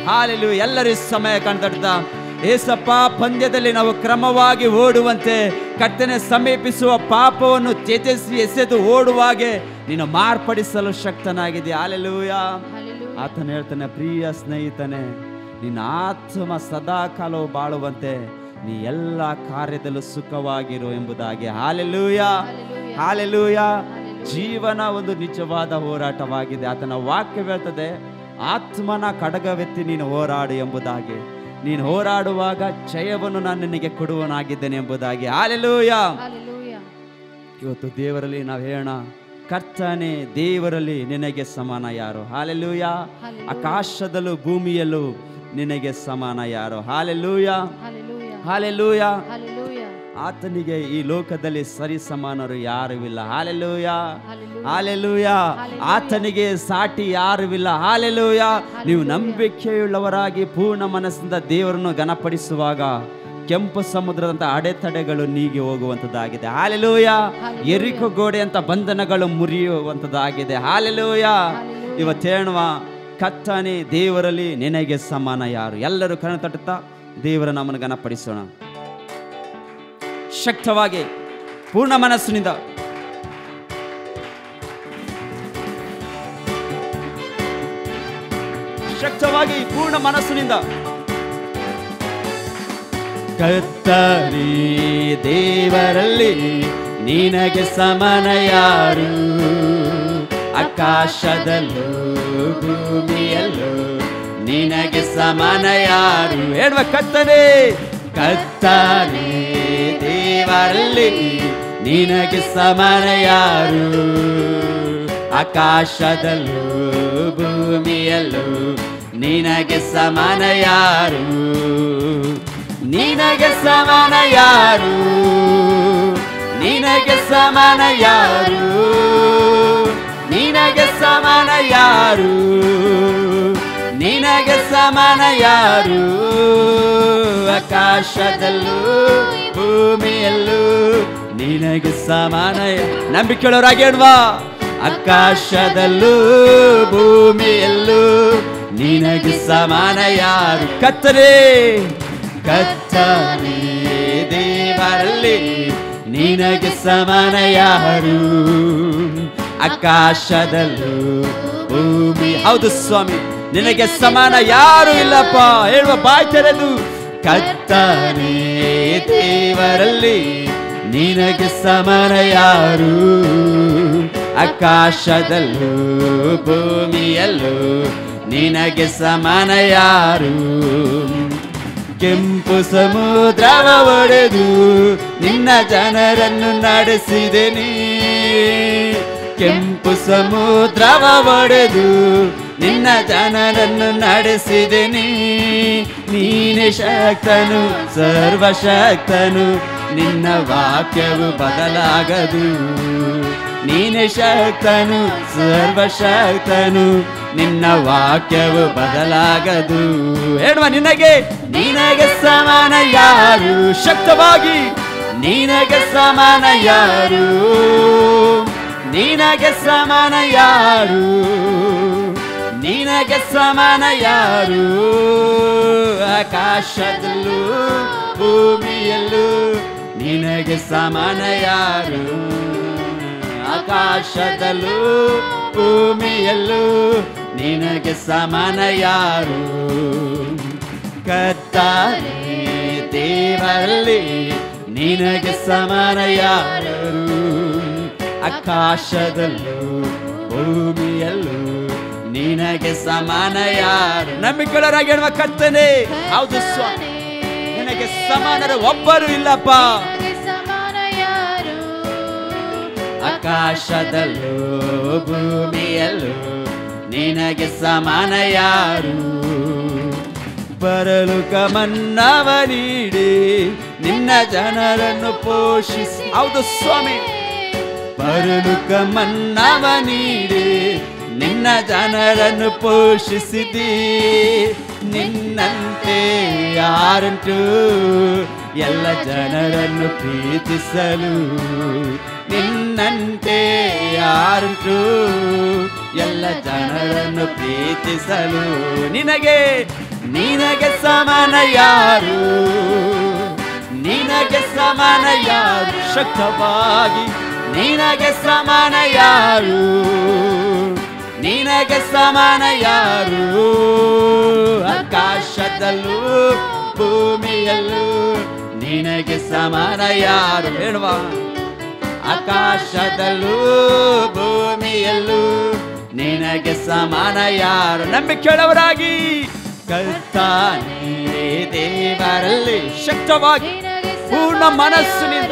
ಹಾಲೆಲೂಯಾ. ಎಲ್ಲರೂ ಸಮಯ ಕಣ್ತಡ್ತಾ ಏಸಪ್ಪ, ಪಂದ್ಯದಲ್ಲಿ ನಾವು ಕ್ರಮವಾಗಿ ಓಡುವಂತೆ, ಕರ್ತನೆ ಸಮೀಪಿಸುವ ಪಾಪವನ್ನು ತ್ಯಜಿಸಿ ಎಸೆದು ಓಡುವಾಗೆ ನೀನು ಮಾರ್ಪಡಿಸಲು ಶಕ್ತನಾಗಿದೆ. ಹಾಲೆಲೂಯಾ. ಆತನ ಹೇಳ್ತಾನೆ, ಪ್ರಿಯ ಸ್ನೇಹಿತನೇ, ನಿನ್ನ ಆತ್ಮ ಸದಾ ಕಾಲವು ಬಾಳುವಂತೆ ನೀ ಎಲ್ಲ ಕಾರ್ಯದಲ್ಲೂ ಸುಖವಾಗಿರು ಎಂಬುದಾಗಿ. Hallelujah, hallelujah. ಜೀವನ ಒಂದು ನಿಜವಾದ ಹೋರಾಟವಾಗಿದೆ. ಆತನ ವಾಕ್ಯ ಹೇಳ್ತದೆ, ಆತ್ಮನ ಕಡಗವೆತ್ತಿ ನೀನು ಹೋರಾಡು ಎಂಬುದಾಗಿ. ನೀನು ಹೋರಾಡುವಾಗ ಜಯವನ್ನು ನಾನು ನಿನಗೆ ಕೊಡುವನಾಗಿದ್ದೇನೆ ಎಂಬುದಾಗಿ. ಹಾಲೆಲೂಯಾ. ಇವತ್ತು ದೇವರಲ್ಲಿ ನಾವು ಹೇಳೋಣ, ಕರ್ತನೇ, ದೇವರಲ್ಲಿ ನಿನಗೆ ಸಮಾನ ಯಾರು? ಹಾಲೆಲೂಯಾ. ಆಕಾಶದಲ್ಲೂ ಭೂಮಿಯಲ್ಲೂ ನಿನಗೆ ಸಮಾನ ಯಾರು? Hallelujah, hallelujah. ಆತನಿಗೆ ಈ ಲೋಕದಲ್ಲಿ ಸರಿ ಸಮಾನರು ಯಾರು ಇಲ್ಲ. Hallelujah, hallelujah. ಆತನಿಗೆ ಸಾಟಿ ಯಾರು ಇಲ್ಲ. ಹಾಲೆಲೂಯಾ. ನೀವು ನಂಬಿಕೆಯುಳ್ಳವರಾಗಿ ಪೂರ್ಣ ಮನಸ್ಸಿಂದ ದೇವರನ್ನು ಘನಪಡಿಸುವಾಗ ಕೆಂಪು ಸಮುದ್ರದಂತ ಅಡೆತಡೆಗಳು ನೀಗಿ ಹೋಗುವಂಥದ್ದಾಗಿದೆ. ಹಾಲೆಲೂಯಾ. ಎರಿಕೋ ಗೋಡೆ ಅಂತ ಬಂಧನಗಳು ಮುರಿಯುವಂಥದ್ದಾಗಿದೆ. ಹಾಲೆಲೂಯಾ. ಇವತ್ತೇಳುವ, ಕರ್ತನೇ, ದೇವರಲ್ಲಿ ನಿನಗೆ ಸಮಾನ ಯಾರು? ಎಲ್ಲರೂ ಕಣ್ಣು ತಟ್ಟುತ್ತಾ ದೇವರ ನಮ್ಮನ್ನು ಘನಪಡಿಸೋಣ. ಶಕ್ತವಾಗಿ ಪೂರ್ಣ ಮನಸ್ಸಿನಿಂದ ಶಕ್ತವಾಗಿ ಪೂರ್ಣ ಮನಸ್ಸಿನಿಂದ. ಕರ್ತನೇ, ದೇವರಲ್ಲಿ ನಿನಗೆ ಸಮಾನ ಯಾರು? ಆಕಾಶದಲ್ಲೂ ಭೂಮಿಯಲ್ಲೂ ನಿನಗೆ ಸಮಾನ ಯಾರು? ಹೇಳುವ, ಕರ್ತನೇ, ಕರ್ತನೇ, ದೇವರಲ್ಲಿ ನಿನಗೆ ಸಮಾನ ಯಾರು? ಆಕಾಶದಲ್ಲೂ ಭೂಮಿಯಲ್ಲೂ ನಿನಗೆ ಸಮಾನ ಯಾರು? ನಿನಗೆ ಸಮಾನ ಯಾರು? ನಿನಗೆ ಸಮಾನ ಯಾರು? ನಿನಗೆ ಸಮಾನ ಯಾರು? ನಿನಗೆ ಸಮಾನ ಯಾರು? ಆಕಾಶದಲ್ಲೂ ಭೂಮಿಯಲ್ಲೂ ನಿನಗೆ ಸಮಾನ ನಂಬಿಕೆಯುಳ್ಳವರಾಗಿ ಹೇಳುವಾ. ಆಕಾಶದಲ್ಲೂ ಭೂಮಿಯಲ್ಲೂ ನಿನಗೆ ಸಮಾನ ಯಾರು? ಕರ್ತನೇ ಕರ್ತನೇ ದೇವರಲ್ಲಿ ನಿನಗೆ ಸಮಾನ ಯಾರು? ಆಕಾಶದಲ್ಲೂ ಭೂಮಿ. ಹೌದು ಸ್ವಾಮಿ, ನಿನಗೆ ಸಮಾನ ಯಾರು ಇಲ್ಲಪ್ಪ. ಹೇಳುವ ಬಾಯಿ ತೆರೆದು, ಕರ್ತನೇ ದೇವರಲ್ಲಿ ನಿನಗೆ ಸಮಾನ ಯಾರು? ಆಕಾಶದಲ್ಲೂ ಭೂಮಿಯಲ್ಲೂ ನಿನಗೆ ಸಮಾನ ಯಾರು? ಕೆಂಪು ಸಮುದ್ರವ ಒಡೆದು ನಿನ್ನ ಜನರನ್ನು ನಡೆಸಿದೆ ನೀ. ಕೆಂಪು ಸಮುದ್ರವ ಒಡೆದು ನಿನ್ನ ಜನರನ್ನು ನಡೆಸಿದೆ ನೀ. ನೀನೆ ಶಕ್ತನು ಸರ್ವಶಕ್ತನು, ನಿನ್ನ ವಾಕ್ಯವು ಬದಲಾಗದು. ನೀನೆ ಶಕ್ತನು ಸರ್ವಶಕ್ತನು, ನಿನ್ನ ವಾಕ್ಯವು ಬದಲಾಗದು. ಹೇಳುವ, ನಿನಗೆ ಸಮಾನ ಯಾರು? ಶಕ್ತವಾಗಿ ನಿನಗೆ ಸಮಾನ ಯಾರು? ನಿನಗೆ ಸಮಾನ ಯಾರು? ನಿನಗೆ ಸಮಾನ ಯಾರು? ಆಕಾಶದಲ್ಲೂ ಭೂಮಿಯಲ್ಲೂ ನಿನಗೆ ಸಮಾನ ಯಾರು? ಆಕಾಶದಲ್ಲೂ ಭೂಮಿಯಲ್ಲೂ ನಿನಗೆ ಸಮಾನ ಯಾರು? ಕರ್ತನೇ ದೇವರಲ್ಲಿ ನಿನಗೆ ಸಮಾನ ಯಾರು? ಆಕಾಶದಲ್ಲೂ ಭೂಮಿಯಲ್ಲೂ ನಿನಗೆ ಸಮಾನ ಯಾರು? ನಂಬಿಕೆಯುಳ್ಳವರಾಗಿ ಹೇಳುವ, ಕರ್ತನೇ ಹೌದು ಸ್ವಾಮಿ, ನಿನಗೆ ಸಮಾನರು ಒಬ್ಬರು ಇಲ್ಲಪ್ಪ. ಆಕಾಶದಲ್ಲೂ ಭೂಮಿಯಲ್ಲೂ ನಿನಗೆ ಸಮಾನ ಯಾರು? ಪರಲೋಕ ಮನ್ನವ ನೀಡಿ ನಿನ್ನ ಜನರನ್ನು ಪೋಷಿಸಿ. ಹೌದು ಸ್ವಾಮಿ, ಪರಲೋಕ ಮನ್ನವ ನೀಡಿ ನಿನ್ನ ಜನರನ್ನು ಪೋಷಿಸಿದಿ. ನಿನ್ನಂತೆ ಯಾರುಂಟು ಎಲ್ಲ ಜನರನ್ನು ಪ್ರೀತಿಸಲು? ನಿನ್ನಂತೆ ಯಾರುಂಟು ಎಲ್ಲ ಜನರನ್ನು ಪ್ರೀತಿಸಲು? ನಿನಗೆ ಸಮಾನ ಯಾರು? ನಿನಗೆ ಸಮಾನ ಯಾರು? ಶಕ್ತವಾಗಿ ನಿನಗೆ ಸಮಾನ ಯಾರು? ನಿನಗೆ ಸಮಾನ ಯಾರು? ಆಕಾಶದಲ್ಲೂ ಭೂಮಿಯಲ್ಲೂ ನಿನಗೆ ಸಮಾನ ಯಾರು? ಹೇಳುವ, ಆಕಾಶದಲ್ಲೂ ಭೂಮಿಯಲ್ಲೂ ನಿನಗೆ ಸಮಾನ ಯಾರು? ನಂಬಿಕೆಯುಳ್ಳವರಾಗಿ, ಕರ್ತನೇ ದೇವರಲ್ಲಿ ಶಕ್ತವಾಗಿ ಪೂರ್ಣ ಮನಸ್ಸಿನಿಂದ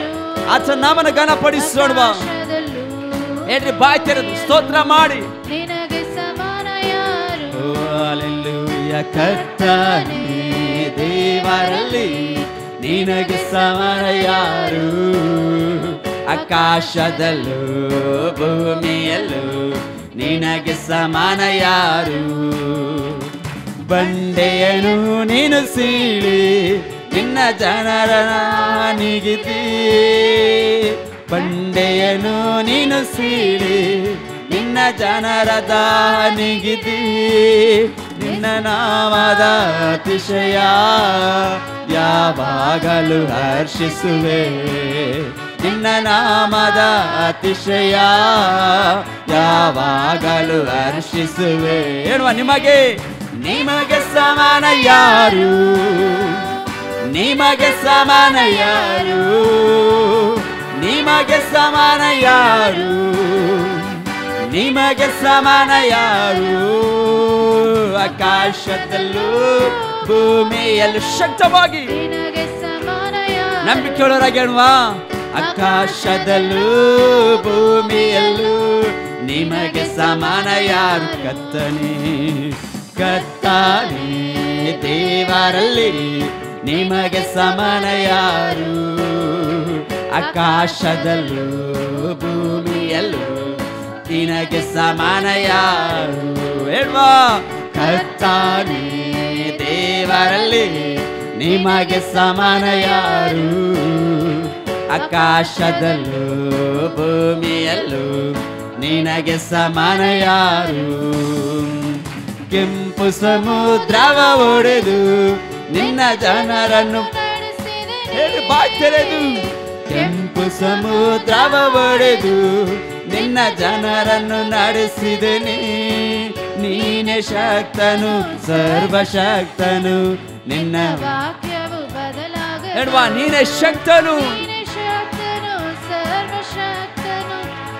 ಆತ ನಾಮನ ಘನಪಡಿಸೋಣ. ಹೇಳ್ರಿ, ಬಾಯಿ ತೆರೆದು ಸ್ತೋತ್ರ ಮಾಡಿ. ಹಲ್ಲೆಲೂಯಾ. ಕರ್ತನೇ ದೇವರಲ್ಲಿ ನಿನಗೆ ಸಮಾನ ಯಾರು? ಆಕಾಶದಲ್ಲೂ ಭೂಮಿಯಲ್ಲೂ ನಿನಗೆ ಸಮಾನ ಯಾರು? ಬಂಡೆಯನ್ನು ನೀನು ಸೀಳಿ ನಿನ್ನ ಜನರನಿಗಿದ್ದೀ. ಬಂಡೆಯನ್ನು ನೀನು ಸೀಳಿ ನಿನ್ನ ಜನರ ದಾನಿಗಿದ್ದೀ. ನಿನ್ನ ನಾಮದ ಅತಿಶಯ ಯಾವಾಗಲೂ ಹರ್ಷಿಸುವೆ. ನಿನ್ನ ನಾಮದ ಅತಿಶಯ ಯಾವಾಗಲೂ ಹರ್ಷಿಸುವೆ. ಹೇಳುವ, ನಿಮಗೆ ಸಮಾನ ಯಾರು? ನಿಮಗೆ ಸಮಾನ ಯಾರು? ನಿಮಗೆ ಸಮಾನ ಯಾರು? ನಿಮಗೆ ಸಮಾನ ಯಾರು? ಆಕಾಶದಲ್ಲೂ ಭೂಮಿಯಲ್ಲೂ ಶಕ್ತವಾಗಿ ನಂಬಿಕೆಯುಳ್ಳವರಾಗಿ ಹೇಳುವ, ಆಕಾಶದಲ್ಲೂ ಭೂಮಿಯಲ್ಲೂ ನಿಮಗೆ ಸಮಾನ ಯಾರು? ಕರ್ತನೇ ದೇವರಲ್ಲಿ ನಿಮಗೆ ಸಮಾನ ಯಾರು? ಆಕಾಶದಲ್ಲೂ ಭೂಮಿಯಲ್ಲೂ ನಿನಗೆ ಸಮಾನ ಯಾರು? ಹೇಳುವ, ಕರ್ತನೇ ದೇವರಲ್ಲಿ ನಿಮಗೆ ಸಮಾನ ಯಾರು? ಆಕಾಶದಲ್ಲೂ ಭೂಮಿಯಲ್ಲೂ ನಿನಗೆ ಸಮಾನ ಯಾರು? ಕೆಂಪು ಸಮುದ್ರವ ಒಡೆದು ನಿನ್ನ ಜನರನ್ನು ಹೇಳಿ ಬಾಯ್ ತೆರೆದು, ಕೆಂಪು ಸಮುದ್ರವ ಒಡೆದು ನಿನ್ನ ಜನರನ್ನು ನಡೆಸಿದೆನೆ. ನೀನೆ ಶಕ್ತನು ಸರ್ವಶಕ್ತನು, ನಿನ್ನ ವಾಕ್ಯವು ಬದಲಾಗದು. ಹೇಳುವ ನೀನೆ ಶಕ್ತನು, ನೀನೇ ಶಕ್ತನು, ಸರ್ವಶಕ್ತನು.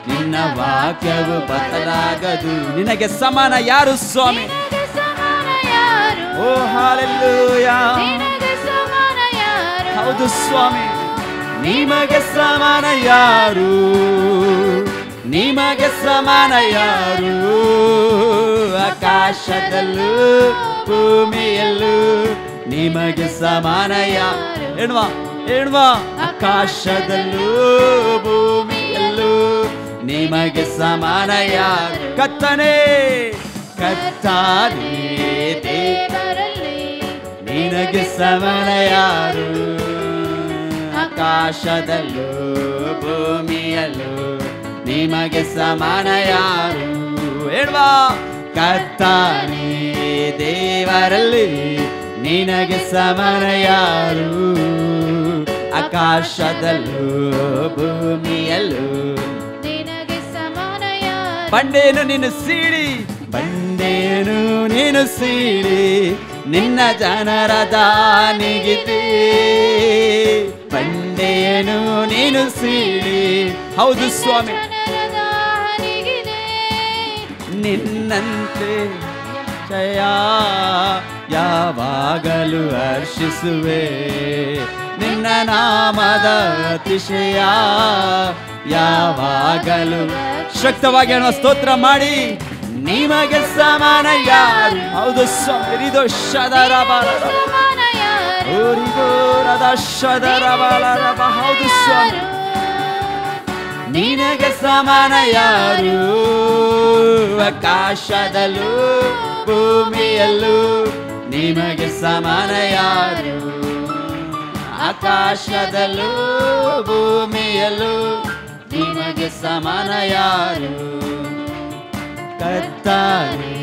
ನಿನ್ನ ವಾಕ್ಯವು ಬದಲಾಗದು. ನಿನಗೆ ಸಮಾನ ಯಾರು ಸ್ವಾಮಿ? ನಿನಗೆ ಸಮಾನ ಯಾರು? ಓ ಹಲ್ಲೆಲೂಯಾ. ನಿನಗೆ ಸಮಾನ ಯಾರು? ಹೌದು ಸ್ವಾಮಿ, ನಿಮಗೆ ಸಮಾನ ಯಾರು? ನಿಮಗೆ ಸಮಾನ ಯಾರು? ಆಕಾಶದಲ್ಲೂ ಭೂಮಿಯಲ್ಲೂ ನಿಮಗೆ ಸಮಾನ ಯಾರು? ಹೇಳುವ ಹೇಳುವ, ಆಕಾಶದಲ್ಲೂ ಭೂಮಿಯಲ್ಲೂ ನಿಮಗೆ ಸಮಾನ ಯಾರು? ಕರ್ತನೇ ಕರ್ತಾನೇ ದೇವರಲ್ಲಿ ನಿನಗೆ ಸಮಾನ ಯಾರು? ಆಕಾಶದಲ್ಲೂ ಭೂಮಿಯಲ್ಲೂ ನಿಮಗೆ ಸಮಾನ ಯಾರು? ಹೇಳುವ, ಕರ್ತಾನೇ ದೇವರಲ್ಲಿ ನಿನಗೆ ಸಮಾನ ಯಾರು? ಆಕಾಶದಲ್ಲೂ ಭೂಮಿಯಲ್ಲೂ ನಿನಗೆ ಸಮಾನ ಯಾರು? ಬಂಡೇನು ನೀನು ಸೀಳಿ, ಬಂಡೇನು ನೀನು ಸೀಳಿ ನಿನ್ನ ಜನರ ದಾನಿಗಿದೆ. ಬಂಡೇನು ನೀನು ಸೀಳಿ, ಹೌದು ಸ್ವಾಮಿ, ನಿನ್ನಂತೆ ಜಯ ಯಾವಾಗಲೂ ಹರ್ಷಿಸುವೆ. ನಿನ್ನ ನಾಮದ ಅತಿಶಯ ಯಾವಾಗಲೂ. ಶಕ್ತವಾಗಿ ಅನ್ನೋ ಸ್ತೋತ್ರ ಮಾಡಿ. ನಿಮಗೆ ಸಮಾನ ಯಾರು? ಹೌದು ಸ್ವಾಮಿ, ಇದು ಶದರ ಬಾಲರ ಶದರ ಬಾಲರ. ಹೌದು ಸ್ವಾಮಿ, ನಿನಗೆ ಸಮಾನ ಯಾರು? ಆಕಾಶದಲ್ಲೂ ಭೂಮಿಯಲ್ಲೂ ನಿಮಗೆ ಸಮಾನ ಯಾರು? ಆಕಾಶದಲ್ಲೂ ಭೂಮಿಯಲ್ಲೂ ನಿಮಗೆ ಸಮಾನ ಯಾರು? ಕರ್ತಾನೇ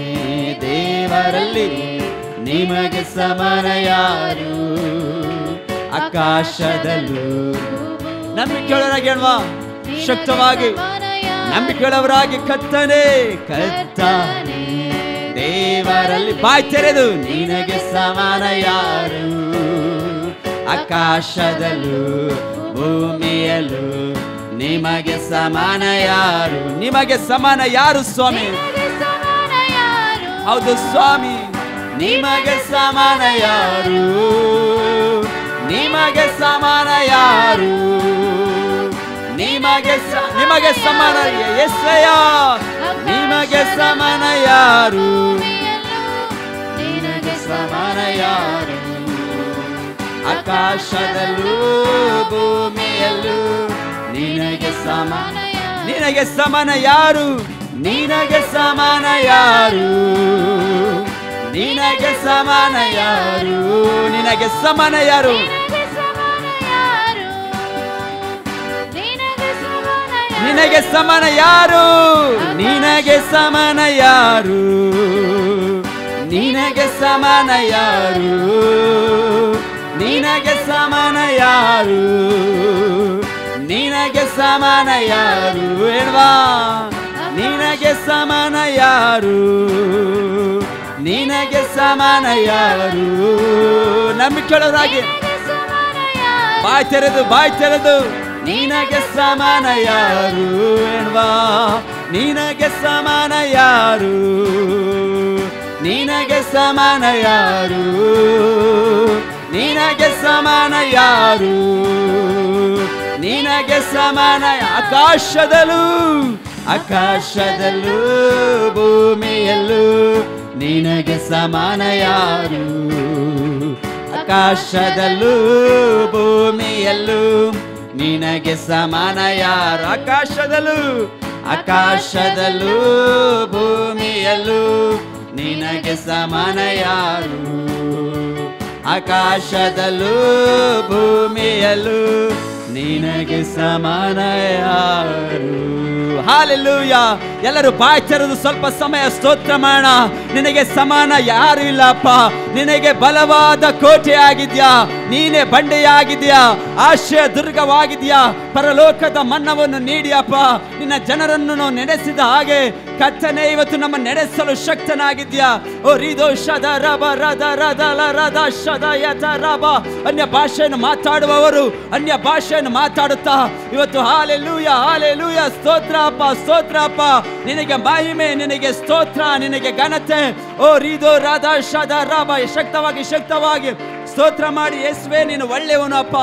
ದೇವರಲ್ಲಿ ನಿಮಗೆ ಸಮಾನ ಯಾರು? ಆಕಾಶದಲ್ಲೂ ನಂಬಿಕೆಯೊಳಗೆ ಹೇಳುವ, ಶಕ್ತವಾಗಿ ನಂಬಿಕೆಯವರಾಗಿ ಕರ್ತನೇ ಕರ್ತಾನೇ ದೇವರಲ್ಲಿ ಬಾಯ್ ತೆರೆದು ನಿನಗೆ ಸಮಾನ ಯಾರು? ಆಕಾಶದಲ್ಲೂ ಭೂಮಿಯಲ್ಲೂ ನಿಮಗೆ ಸಮಾನ ಯಾರು? ನಿಮಗೆ ಸಮಾನ ಯಾರು ಸ್ವಾಮಿ? ಹೌದು ಸ್ವಾಮಿ, ನಿಮಗೆ ಸಮಾನ ಯಾರು? ನಿಮಗೆ ಸಮಾನ ಯಾರು? ನಿಮಗೆ ಸಮಾನ ಯೆಸಯ್ಯ, ನಿಮಗೆ ಸಮಾನ ಯಾರು? ನಿನಗೆ ಸಮಾನ ಯಾರು? ಆಕಾಶದಲ್ಲೂ ಭೂಮಿಯಲ್ಲೂ ನಿನಗೆ ಸಮಾನ. ನಿನಗೆ ಸಮಾನ ಯಾರು? ನಿನಗೆ ಸಮಾನ ಯಾರು? ನಿನಗೆ ಸಮಾನ ಯಾರು? ನಿನಗೆ ಸಮಾನ ಯಾರು? ನಿನಗೆ ಸಮಾನ ಯಾರು? ನಿನಗೆ ಸಮಾನ ಯಾರು? ನಿನಗೆ ಸಮಾನ ಯಾರು? ನಿನಗೆ ಸಮಾನ ಯಾರು? ನಿನಗೆ ಸಮಾನ ಯಾರು? ಹೇಳುವಾ, ನಿನಗೆ ಸಮಾನ ಯಾರು? ನಿನಗೆ ಸಮಾನ ಯಾರು? ನಂಬಿಕೆಯವರಾಗಿ ಬಾಯ್ ತೆರೆದು ನಿನಗೆ ಸಮಾನ ಯಾರು? ಹೇಳುವಾ, ನಿನಗೆ ಸಮಾನ ಯಾರು? ನಿನಗೆ ಸಮಾನ ಯಾರು? ನಿನಗೆ ಸಮಾನ ಯಾರು? ನಿನಗೆ ಸಮಾನ. ಆಕಾಶದಲ್ಲೂ ಭೂಮಿಯಲ್ಲೂ ನಿನಗೆ ಸಮಾನ ಯಾರು? ಆಕಾಶದಲ್ಲೂ ಭೂಮಿಯಲ್ಲೂ ನಿನಗೆ ಸಮಾನ ಯಾರು? ಆಕಾಶದಲ್ಲೂ ಭೂಮಿಯಲ್ಲೂ ನಿನಗೆ ಸಮಾನ ಯಾರು? ಆಕಾಶದಲ್ಲೂ ಭೂಮಿಯಲ್ಲೂ ನಿನಗೆ ಸಮಾನ ಯಾರು. ಹಾಲೆಲೂಯಾ. ಎಲ್ಲರೂ ಬಾಯಿ ತೆರೆದು ಸ್ವಲ್ಪ ಸಮಯ ಸ್ತೋತ್ರ ಮಾಡೋಣ. ನಿನಗೆ ಸಮಾನ ಯಾರು ಇಲ್ಲಪ್ಪ. ನಿನಗೆ ಬಲವಾದ ಕೋಟೆ ಆಗಿದ್ಯಾ, ನೀನೇ ಬಂಡೆಯಾಗಿದ್ಯಾ, ಆಶ್ರಯ ದುರ್ಗವಾಗಿದ್ಯಾ. ಪರಲೋಕದ ಮನ್ನವನ್ನು ನೀಡಿಯಪ್ಪ. ನಿನ್ನ ಜನರನ್ನು ನಡೆಸಿದ ಹಾಗೆ ಕರ್ತನೇ ಇವತ್ತು ನಮ್ಮ ನಡೆಸಲು ಶಕ್ತನಾಗಿದ್ಯಾ. ಓ ರಿದೋ ಶದ ರಬ ರದ ರದ ಲ ರದ ಶದ ಯತ ರಬ. ಅನ್ಯ ಭಾಷೆಯನ್ನು ಮಾತಾಡುವವರು ಅನ್ಯ ಭಾಷೆಯನ್ನು ಮಾತಾಡುತ್ತಾ ಇವತ್ತು ಹಾಲೆಲೂಯ ಹಾಲೆಲೂಯ ಸ್ತೋತ್ರ ಅಪ್ಪ ಸ್ತೋತ್ರ ಅಪ್ಪ. ನಿನಗೆ ಮಹಿಮೆ, ನಿನಗೆ ಸ್ತೋತ್ರ, ನಿನಗೆ ಘನತೆ. ಓ ರಿದೋ ರಾಧ ಶದ ರಬ. ಶಕ್ತವಾಗಿ ಶಕ್ತವಾಗಿ ಸ್ತೋತ್ರ ಮಾಡಿ. ಯೇಸುವೇ ನೀನು ಒಳ್ಳೆಯವನು ಅಪ್ಪ.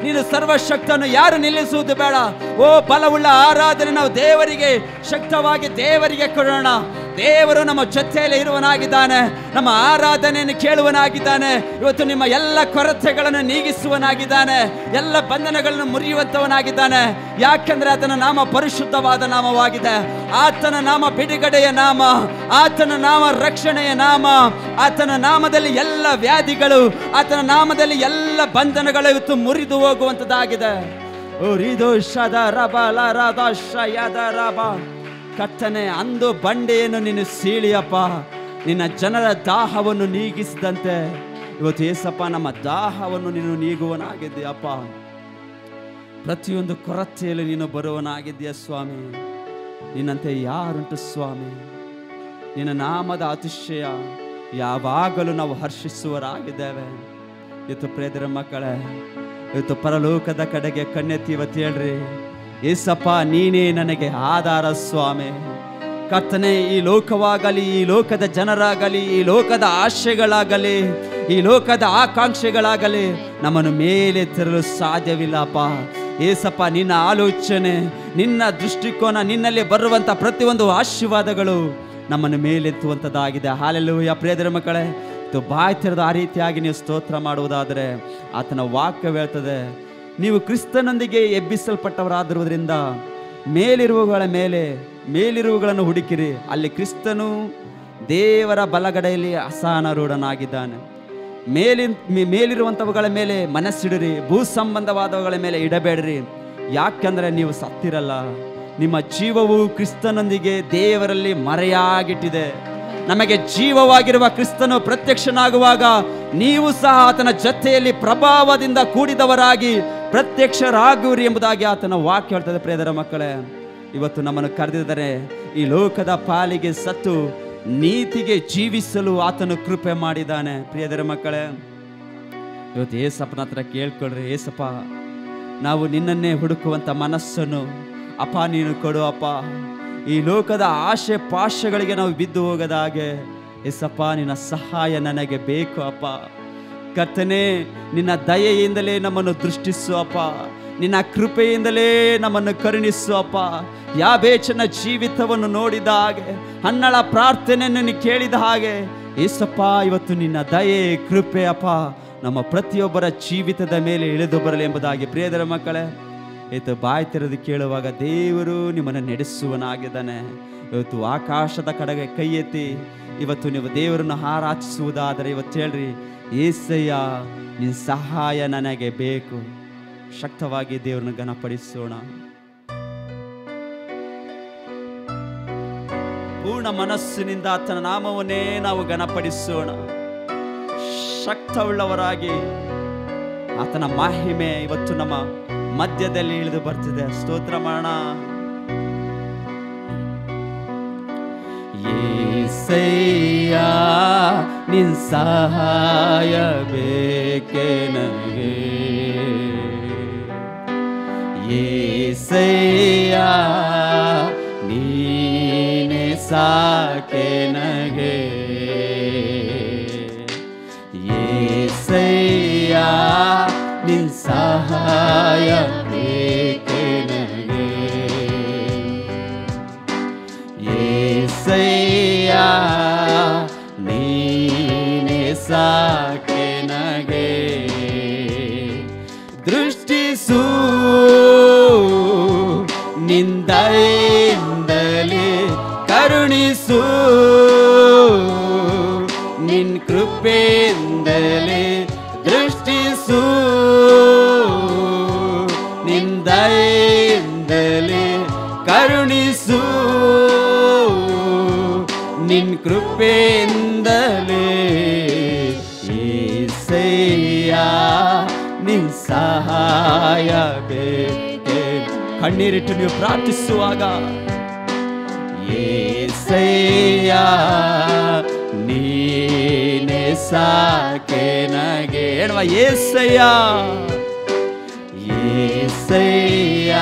ನೀನು ಸರ್ವಶಕ್ತನು, ಯಾರು ನಿಲ್ಲಿಸುವುದು ಬೇಡ. ಓ ಬಲವುಳ್ಳ ಆರಾಧನೆ ನಾವು ದೇವರಿಗೆ ಶಕ್ತವಾಗಿ ದೇವರಿಗೆ ಕೊಡೋಣ. ದೇವರು ನಮ್ಮ ಜೊತೆಯಲ್ಲಿ ಇರುವನಾಗಿದ್ದಾನೆ, ನಮ್ಮ ಆರಾಧನೆಯನ್ನು ಕೇಳುವನಾಗಿದ್ದಾನೆ. ಇವತ್ತು ನಿಮ್ಮ ಎಲ್ಲ ಕೊರತೆಗಳನ್ನು ನೀಗಿಸುವನಾಗಿದ್ದಾನೆ, ಎಲ್ಲ ಬಂಧನಗಳನ್ನು ಮುರಿಯುವಂತವನಾಗಿದ್ದಾನೆ. ಯಾಕೆಂದ್ರೆ ಆತನ ನಾಮ ಪರಿಶುದ್ಧವಾದ ನಾಮವಾಗಿದೆ. ಆತನ ನಾಮ ಬಿಡುಗಡೆಯ ನಾಮ, ಆತನ ನಾಮ ರಕ್ಷಣೆಯ ನಾಮ. ಆತನ ನಾಮದಲ್ಲಿ ಎಲ್ಲ ವ್ಯಾಧಿಗಳು, ಆತನ ನಾಮದಲ್ಲಿ ಎಲ್ಲ ಬಂಧನಗಳು ಇವತ್ತು ಮುರಿದು ಹೋಗುವಂತದ್ದಾಗಿದೆ. ಓ ರಿದೋ ಶದ ರಬ ಲ ರದ ಶಯದ ರಬ. ಕರ್ತನೆ, ಅಂದು ಬಂಡೆಯನ್ನು ನೀನು ಸೀಳಿಯಪ್ಪ, ನಿನ್ನ ಜನರ ದಾಹವನ್ನು ನೀಗಿಸಿದಂತೆ ಇವತ್ತು ಏಸಪ್ಪ ನಮ್ಮ ದಾಹವನ್ನು ನೀನು ನೀಗುವನಾಗಿದ್ದೀಯಪ್ಪ. ಪ್ರತಿಯೊಂದು ಕೊರತೆಯಲ್ಲಿ ನೀನು ಬರುವನಾಗಿದ್ದೀಯ ಸ್ವಾಮಿ. ನಿನ್ನಂತೆ ಯಾರುಂಟು ಸ್ವಾಮಿ. ನಿನ್ನ ನಾಮದ ಅತಿಶಯ ಯಾವಾಗಲೂ ನಾವು ಹರ್ಷಿಸುವರಾಗಿದ್ದೇವೆ. ಇವತ್ತು ಪ್ರೇದರ ಮಕ್ಕಳೇ, ಇವತ್ತು ಪರಲೋಕದ ಕಡೆಗೆ ಕಣ್ಣೆತ್ತಿ ಇವತ್ತು ಹೇಳ್ರಿ, ಏಸಪ್ಪ ನೀನೇ ನನಗೆ ಆಧಾರ ಸ್ವಾಮಿ. ಕರ್ತನೆ, ಈ ಲೋಕವಾಗಲಿ, ಈ ಲೋಕದ ಜನರಾಗಲಿ, ಈ ಲೋಕದ ಆಶೆಗಳಾಗಲಿ, ಈ ಲೋಕದ ಆಕಾಂಕ್ಷೆಗಳಾಗಲಿ ನಮ್ಮನ್ನು ಮೇಲೆ ತರಲು ಸಾಧ್ಯವಿಲ್ಲಪ್ಪ. ಏಸಪ್ಪ ನಿನ್ನ ಆಲೋಚನೆ, ನಿನ್ನ ದೃಷ್ಟಿಕೋನ, ನಿನ್ನಲ್ಲಿ ಬರುವಂಥ ಪ್ರತಿಯೊಂದು ಆಶೀರ್ವಾದಗಳು ನಮ್ಮನ್ನು ಮೇಲೆತ್ತುವಂಥದ್ದಾಗಿದೆ. ಹಾಲೆಲೂಯ. ಪ್ರಿಯರ ಮಕ್ಕಳೇ, ಬಾಯಿ ತೆರೆದು ಆ ರೀತಿಯಾಗಿ ನೀವು ಸ್ತೋತ್ರ ಮಾಡುವುದಾದರೆ ಆತನ ವಾಕ್ಯ ಹೇಳ್ತದೆ, ನೀವು ಕ್ರಿಸ್ತನೊಂದಿಗೆ ಎಬ್ಬಿಸಲ್ಪಟ್ಟವರಾದಿರುವುದರಿಂದ ಮೇಲಿರುವುಗಳನ್ನು ಹುಡುಕಿರಿ. ಅಲ್ಲಿ ಕ್ರಿಸ್ತನು ದೇವರ ಬಲಗಡೆಯಲ್ಲಿ ಅಸಹಾನರೂಢನಾಗಿದ್ದಾನೆ. ಮೇಲಿರುವಂಥವುಗಳ ಮೇಲೆ ಮನಸ್ಸಿಡಿರಿ, ಭೂ ಸಂಬಂಧವಾದವುಗಳ ಮೇಲೆ ಇಡಬೇಡ್ರಿ. ಯಾಕೆಂದರೆ ನೀವು ಸತ್ತಿರಲ್ಲ, ನಿಮ್ಮ ಜೀವವು ಕ್ರಿಸ್ತನೊಂದಿಗೆ ದೇವರಲ್ಲಿ ಮರೆಯಾಗಿಟ್ಟಿದೆ. ನಮಗೆ ಜೀವವಾಗಿರುವ ಕ್ರಿಸ್ತನು ಪ್ರತ್ಯಕ್ಷನಾಗುವಾಗ ನೀವು ಸಹ ಆತನ ಜೊತೆಯಲ್ಲಿ ಪ್ರಭಾವದಿಂದ ಕೂಡಿದವರಾಗಿ ಪ್ರತ್ಯಕ್ಷರಾಗುವಿರಿ ಎಂಬುದಾಗಿ ಆತನ ವಾಕ್ಯ ಹೇಳ್ತದೆ. ಪ್ರಿಯರ ಮಕ್ಕಳೇ, ಇವತ್ತು ನಮ್ಮನ್ನು ಕರೆದಿದ್ದರೆ ಈ ಲೋಕದ ಪಾಲಿಗೆ ಸತ್ತು ನೀತಿಗೆ ಜೀವಿಸಲು ಆತನು ಕೃಪೆ ಮಾಡಿದ್ದಾನೆ. ಪ್ರಿಯರ ಮಕ್ಕಳೇ, ಇವತ್ತು ಏಸಪ್ಪನ ಹತ್ರ ಕೇಳ್ಕೊಳ್ರಿ, ಏಸಪ್ಪ ನಾವು ನಿನ್ನನ್ನೇ ಹುಡುಕುವಂಥ ಮನಸ್ಸನ್ನು ಅಪ್ಪ ನೀನು ಕೊಡು ಅಪ್ಪ. ಈ ಲೋಕದ ಆಶೆ ಪಾಶಗಳಿಗೆ ನಾವು ಬಿದ್ದು ಹೋಗದ ಹಾಗೆ ಏಸಪ್ಪ ನಿನ್ನ ಸಹಾಯ ನನಗೆ ಬೇಕು ಅಪ್ಪ. ಕರ್ತನೇ, ನಿನ್ನ ದಯೆಯಿಂದಲೇ ನಮ್ಮನ್ನು ದೃಷ್ಟಿಸು ಅಪ್ಪ, ನಿನ್ನ ಕೃಪೆಯಿಂದಲೇ ನಮ್ಮನ್ನು ಕರುಣಿಸು ಅಪ್ಪ. ಯಾಬೇಚನ ಜೀವಿತವನ್ನು ನೋಡಿದ ಹಾಗೆ, ಹನ್ನಳ ಪ್ರಾರ್ಥನೆಯನ್ನು ಕೇಳಿದ ಹಾಗೆ ಏಸಪ್ಪ ಇವತ್ತು ನಿನ್ನ ದಯೆ ಕೃಪೆ ಅಪ್ಪ ನಮ್ಮ ಪ್ರತಿಯೊಬ್ಬರ ಜೀವಿತದ ಮೇಲೆ ಇಳಿದು ಬರಲಿ ಎಂಬುದಾಗಿ. ಪ್ರಿಯರ ಮಕ್ಕಳೇ, ಇವತ್ತು ಬಾಯಿ ತೆರೆದು ಕೇಳುವಾಗ ದೇವರು ನಿಮ್ಮನ್ನು ನಡೆಸುವನಾಗಿದ್ದಾನೆ. ಇವತ್ತು ಆಕಾಶದ ಕಡೆಗೆ ಕೈ ಎತ್ತಿ ಇವತ್ತು ನೀವು ದೇವರನ್ನು ಆರಾಧಿಸುವುದಾದರೆ ಇವತ್ತು ಹೇಳ್ರಿ, ಏಸಯ್ಯ ನಿನ್ನ ಸಹಾಯ ನನಗೆ ಬೇಕು. ಶಕ್ತವಾಗಿ ದೇವರನ್ನು ಘನಪಡಿಸೋಣ. ಪೂರ್ಣ ಮನಸ್ಸಿನಿಂದ ಆತನ ನಾಮವನ್ನೇ ನಾವು ಘನಪಡಿಸೋಣ. ಶಕ್ತವುಳ್ಳವರಾಗಿ ಆತನ ಮಹಿಮೆ ಇವತ್ತು ನಮ್ಮ ಮಧ್ಯದಲ್ಲಿ ಇಳಿದು ಬರ್ತಿದೆ. ಸ್ತೋತ್ರ ಮಾಡೋಣ. యేసయ్య ನಿನ್ ಸಹಾಯ ಬೇಕೆ ನನಗೆ. యేసయ్య ನೀನೇ ಸಾಕೆ ನನಗೆ. యేసయ్య ನಿನ್ ಸಹಾಯ ಬೇಕೆ ನನಗೆ. యేసయ్య ನೀನೇ ಸಾಕೆ ನನಗೆ. ದೃಷ್ಟಿಸು ನಿಂದೆಯಿಂದಲೇ ಕರುಣಿಸು, ನಿನ್ ಕೃಪೆಯಿಂದಲೇ ದೃಷ್ಟಿಸು, ಸಹಾಯ ಬೇಕೆ. ಕಣ್ಣೀರಿಟ್ಟು ನೀವು ಪ್ರಾರ್ಥಿಸುವಾಗ ಏಸಯ್ಯ ನೀನೇ ಸಾಕೆ ನಗೆ. ಹೇಳುವ ಏಸಯ್ಯ ಏಸಯ್ಯ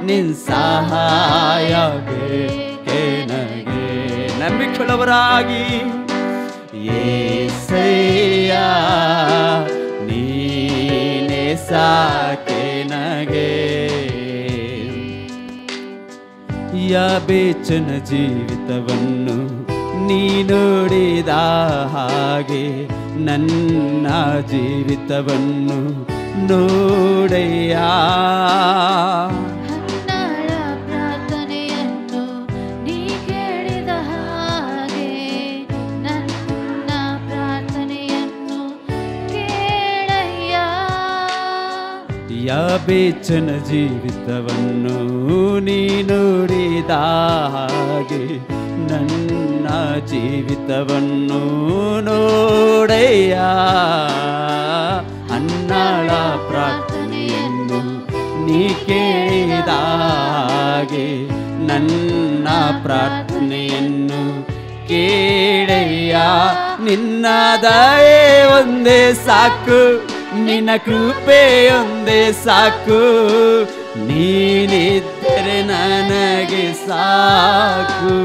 ನಿನ್ ಸಹಾಯ ಬೇಕೆ ನಗೆ. ನಂಬಿಕೊಳ್ಳವರಾಗಿ ಏಸಯ್ಯ ನೀನೇ ಸಾಕೆ ನಗೆ. ಯಾಬೇಚನ ಜೀವಿತವನ್ನು ನೀ ನೋಡಿದ ಹಾಗೆ ನನ್ನ ಜೀವಿತವನ್ನು ನೋಡಯ್ಯ. ಹನ್ನಳ ಪ್ರಾರ್ಥನೆಯನ್ನು ನೀ ಕೇಳಿದ ಹಾಗೆ ನನ್ನ ಪ್ರಾರ್ಥನೆಯನ್ನು ಕೇಳಯ್ಯ. ಯಾಬೇಚನ ಜೀವಿತವನ್ನು ನೀ ನೋಡಿದ ಹಾಗೆ ನನ್ನ ಜೀವಿತವನ್ನು ನೋಡಯ್ಯ. ಹನ್ನಳ ಪ್ರಾರ್ಥನೆಯನ್ನು ನೀ ಕೇಳಿದ ಹಾಗೆ ನನ್ನ ಪ್ರಾರ್ಥನೆಯನ್ನು ಕೇಳಯ್ಯ. ನಿನ್ನ ದಯೆ ಒಂದೇ ಸಾಕು, ನಿನ್ನ ಕೃಪೆಯೊಂದೇ ಸಾಕು, ನೀನಿದ್ದರೆ ನನಗೆ ಸಾಕು.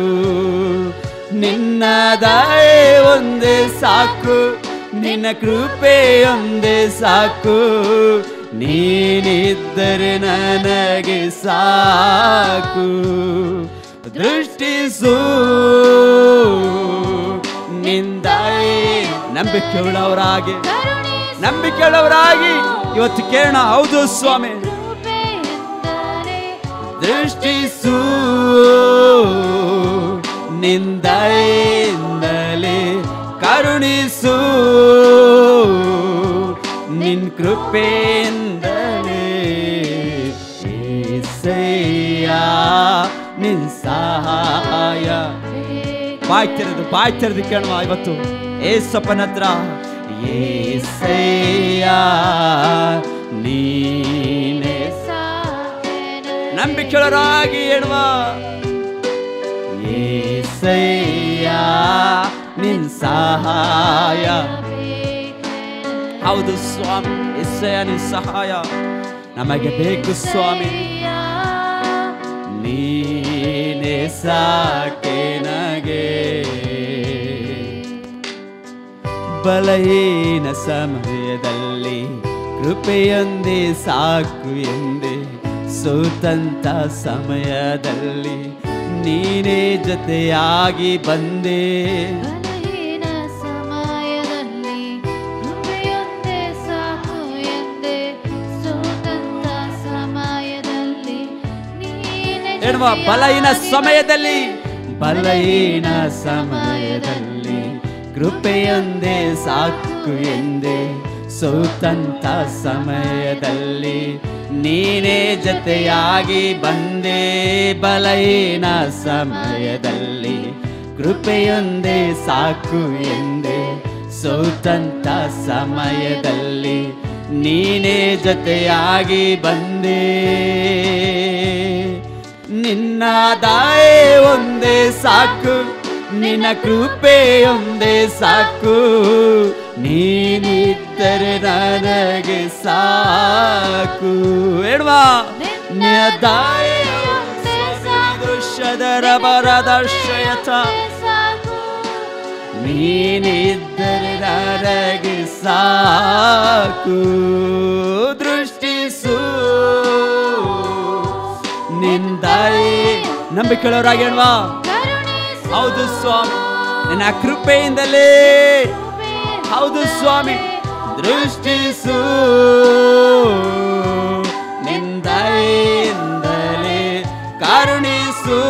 ನಿನ್ನ ದಯೆ ಒಂದೇ ಸಾಕು, ನಿನ್ನ ಕೃಪೆಯೊಂದೇ ಸಾಕು, ನೀನಿದ್ದರೆ ನನಗೆ ಸಾಕು. ದೃಷ್ಟಿಸು ನಿಂದಾಯೇ. ನಂಬಿಕೆಯುಳ್ಳವರಾಗಿ ನಂಬಿಕೆಯುಳ್ಳವರಾಗಿ ಇವತ್ತು ಕೇಳೋಣ. ಹೌದು ಸ್ವಾಮಿ, ದೃಷ್ಟಿಸು ನಿಂದೆಯಿಂದಲೇ ಕರುಣಿಸು ನಿನ್ ಕೃಪೆಯಿಂದಲೇ. ಏಸಯ್ಯ ನಿನ್ ಸಹಾಯ. ಬಾಯ್ ತೆರೆದು ಕೇಳುವ ಇವತ್ತು ಏಸಪ್ಪನ ಹತ್ರ. ಏಸಯ್ಯ ನೀನೇ ನಂಬಿಕೆಯುಳ್ಳವರಾಗಿ ಹೇಳುವ. ಏಸಯ್ಯ ನಿನ್ ಸಹಾಯ. ಹೌದು ಸ್ವಾಮಿ, ಏಸಯ್ಯ ನಿನ್ ಸಹಾಯ ನಮಗೆ ಬೇಕು ಸ್ವಾಮಿ. ನೀನೇ ಸಾಕೆ ನಗೆ. ಬಲಹೀನ ಸಮಯದಲ್ಲಿ ಕೃಪೆಯೊಂದೇ ಸಾಕು ಎಂದೆ, ಸೋತಂತ ಸಮಯದಲ್ಲಿ ನೀನೇ ಜೊತೆಯಾಗಿ ಬಂದೆ. ಬಲಹೀನ ಸಮಯದಲ್ಲಿ ಕೃಪೆಯೊಂದೇ ಸಾಕು ಎಂದೆ, ಸೋತಂತ ಸಮಯದಲ್ಲಿ ನೀನೇ ಹೇಳುವ. ಬಲಹೀನ ಸಮಯದಲ್ಲಿ ಕೃಪೆಯೊಂದೇ ಸಾಕು ಎಂದೆ, ಸೋತಂತ ಸಮಯದಲ್ಲಿ ನೀನೇ ಜೊತೆಯಾಗಿ ಬಂದೆ. ಬಲಹೀನ ಸಮಯದಲ್ಲಿ ಕೃಪೆಯೊಂದೇ ಸಾಕು ಎಂದೆ, ಸೋತಂತ ಸಮಯದಲ್ಲಿ ನೀನೇ ಜೊತೆಯಾಗಿ ಬಂದೆ. ನಿನ್ನ ದಯೆ ಒಂದೇ ಸಾಕು, ನಿನ್ನ ಕೃಪೆಯೊಂದೇ ಸಾಕು, ನೀನಿದ್ದರೆ ನನಗೆ ಸಾಕು. ಹೇಳುವ. ನಿನ್ನ ದಯೆ ದೃಶ್ಯದರ ಬರದರ್ಶಯತ, ನೀನಿದ್ದರೆ ನನಗೆ ಸಾಕು. ದೃಷ್ಟಿಸು ನಿಂದಾಯೇ. ನಂಬಿಕೆಯುಳ್ಳವರಾಗಿ ಹೇಳುವ. ಹೌದು ಸ್ವಾಮಿ, ನಿನ್ನ ಕೃಪೆಯಿಂದಲೇ. ಹೌದು ಸ್ವಾಮಿ, ದೃಷ್ಟಿಸು ನಿಂದೆಯಿಂದಲೇ ಕರುಣಿಸು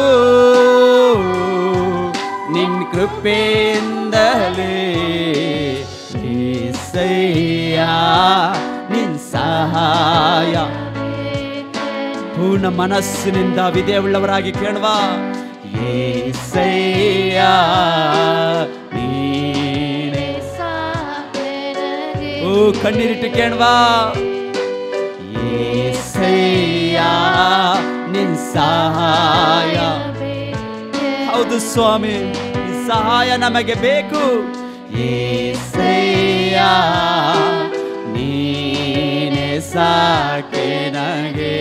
ನಿನ್ ಕೃಪೆಯಿಂದಲೇ. ಏಸಯ್ಯ ನಿನ್ ಸಹಾಯ. ಪೂರ್ಣ ಮನಸ್ಸಿನಿಂದ ವಿಧೇಯವುಳ್ಳವರಾಗಿ ಕೇಳುವ. ಏಸಯ್ಯ ನೀನೇ. ಓ ಕಣ್ಣೀರಿಟ್ಟು ಕೇಳುವ. ಸ್ವಾಮಿ, ಈ ಸಹಾಯ ನಮಗೆ ಬೇಕು. యేసయ్య ನೀನೇ ಸಾಕೆ ನಗೆ.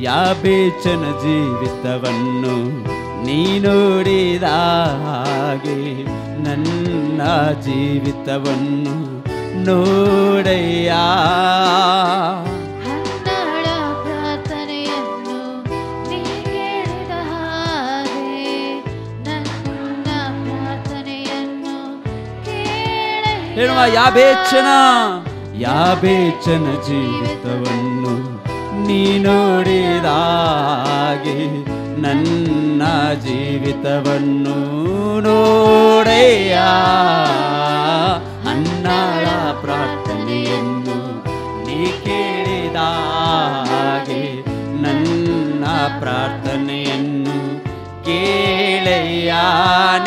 ಯಾಬೇಚನ ಜೀವಿತವನ್ನು ನೀ ನೋಡಿದ ಹಾಗೆ ನನ್ನ ಜೀವಿತವನ್ನು ನೋಡಯ್ಯ. ಹನ್ನಳ ಪ್ರಾರ್ಥನೆಯನ್ನು ನೀ ಕೇಳಿದ ಹಾಗೆ ನನ್ನ ಪ್ರಾರ್ಥನೆಯನ್ನು ಕೇಳಯ್ಯ. ಹೇಳುವ ಯಾಬೇಚನ ಜೀವಿತವನ್ನು ನೀ ನೋಡಿದ ಹಾಗೆ ನನ್ನ ಜೀವಿತವನ್ನು ನೋಡಯ್ಯ. ಹನ್ನಳ ಪ್ರಾರ್ಥನೆಯನ್ನು ನೀ ಕೇಳಿದ ಹಾಗೆ ನನ್ನ ಪ್ರಾರ್ಥನೆಯನ್ನು ಕೇಳಯ್ಯ.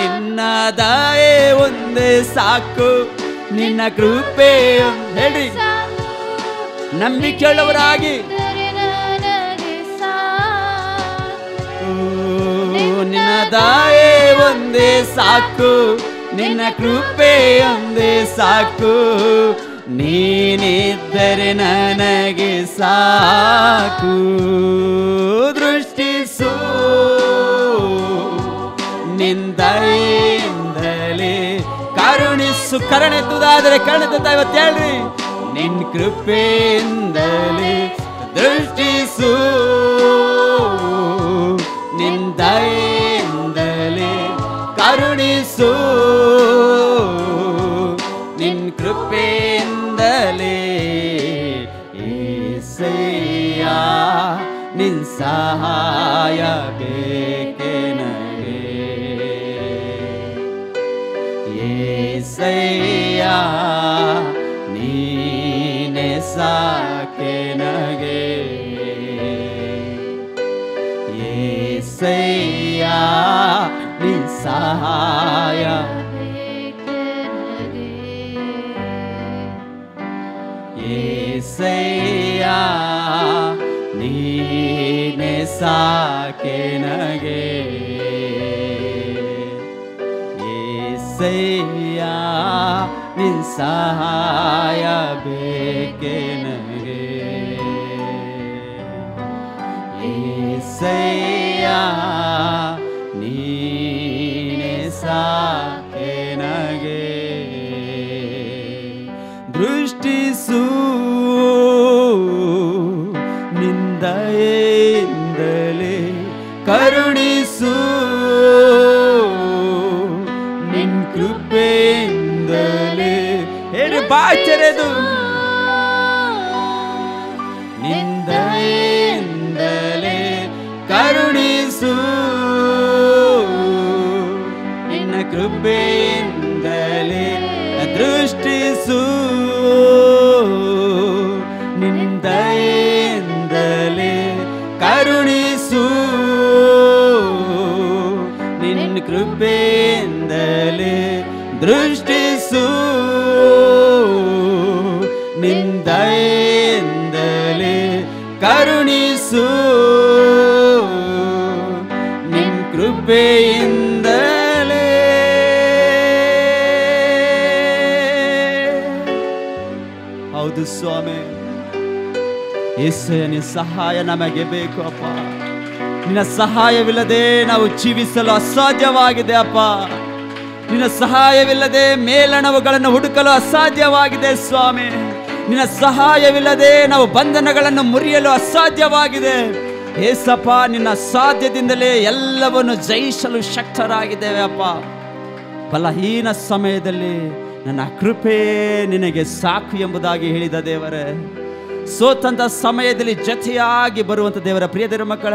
ನಿನ್ನ ದಯೆ ಒಂದೇ ಸಾಕು, ನಿನ್ನ ಕೃಪೆ ಹೇಳಿ ನಂಬಿಕೆಯುಳ್ಳವರಾಗಿ. ನಿನ್ನ ದಯೆ ಒಂದೇ ಸಾಕು, ನಿನ್ನ ಕೃಪೆ ಒಂದೇ ಸಾಕು, ನೀನಿದ್ದರೆ ನನಗೆ ಸಾಕು. ದೃಷ್ಟಿಸು ನಿಂದೆಯಿಂದಲೇ ಕರುಣಿಸು. ಕರುಣೆತ್ತುದಾದರೆ ಕರುಣೆತ್ತ ಇವತ್ತು ಹೇಳ್ರಿ. ನಿನ್ ಕೃಪೆಯಿಂದಲೇ ದೃಷ್ಟಿಸು, ನಿಂದೆಯಿಂದಲೇ ಕರುಣಿಸು, ನಿನ್ ಕೃಪೆಯಿಂದಲೇ. యేసయ్య ನಿನ್ ಸಹಾಯ ಬೇಕೆ ನನಗೆ. యేసయ్య ನೀನೇ ಸಾಕೆ ನಗೆ. యేసయ్య ನಿನ್ ಸಹಾಯ యేసయ్య ನೀನೇ ಸಾಕೆ ನಗೆ. యేసయ్య ನಿನ್ ಸಹಾಯ ಬೇಕೆ ನಗೆ. యేసయ్య ನೀನೇ ಸಾಕೆ ನಗೆ. ದೃಷ್ಟಿಸು ನಿಂದೆಯಿಂದಲೇ ಕರುಣಿಸು, ನಿನ್ ಕೃಪೆಯಿಂದಲೇ. ಹೇಳಿ ಬಾಚರೆದು. ನಿಂದೆಯಿಂದಲೇ ಕರುಣಿಸು, ನಿನ್ನ ಕೃಪೆಯಿಂದಲೇ ದೃಷ್ಟಿಸು, ನಿಂದೆಯಿಂದಲೇ ಕರುಣಿಸು, ನಿನ್ನ ಕೃಪೆಯಿಂದಲೇ ದೃಷ್ಟಿಸು, ನಿಂದೆಯಿಂದಲೇ ಕರುಣಿಸು, ನಿನ್ ಕೃಪೆಯಿಂದಲೇ. ಹೌದು ಸ್ವಾಮಿ, యేసయ్య ನಿನ್ನ ಸಹಾಯ ನಮಗೆ ಬೇಕು ಅಪ್ಪ. ನಿನ್ನ ಸಹಾಯವಿಲ್ಲದೆ ನಾವು ಜೀವಿಸಲು ಅಸಾಧ್ಯವಾಗಿದೆ ಅಪ್ಪ. ನಿನ್ನ ಸಹಾಯವಿಲ್ಲದೆ ಮೇಲಣವುಗಳನ್ನು ಹುಡುಕಲು ಅಸಾಧ್ಯವಾಗಿದೆ ಸ್ವಾಮಿ. ನಿನ್ನ ಸಹಾಯವಿಲ್ಲದೆ ನಾವು ಬಂಧನಗಳನ್ನು ಮುರಿಯಲು ಅಸಾಧ್ಯವಾಗಿದೆ. ಏಸಪ್ಪ, ನಿನ್ನ ಸಾಧ್ಯದಿಂದಲೇ ಎಲ್ಲವನ್ನು ಜಯಿಸಲು ಶಕ್ತರಾಗಿದ್ದೇವೆ ಅಪ್ಪ. ಬಲಹೀನ ಸಮಯದಲ್ಲಿ ನನ್ನ ಕೃಪೆ ನಿನಗೆ ಸಾಕು ಎಂಬುದಾಗಿ ಹೇಳಿದ ದೇವರೇ, ಸೋತಂತ ಸಮಯದಲ್ಲಿ ಜೊತೆಯಾಗಿ ಬರುವಂಥ ದೇವರ ಪ್ರಿಯದರ ಮಕ್ಕಳ,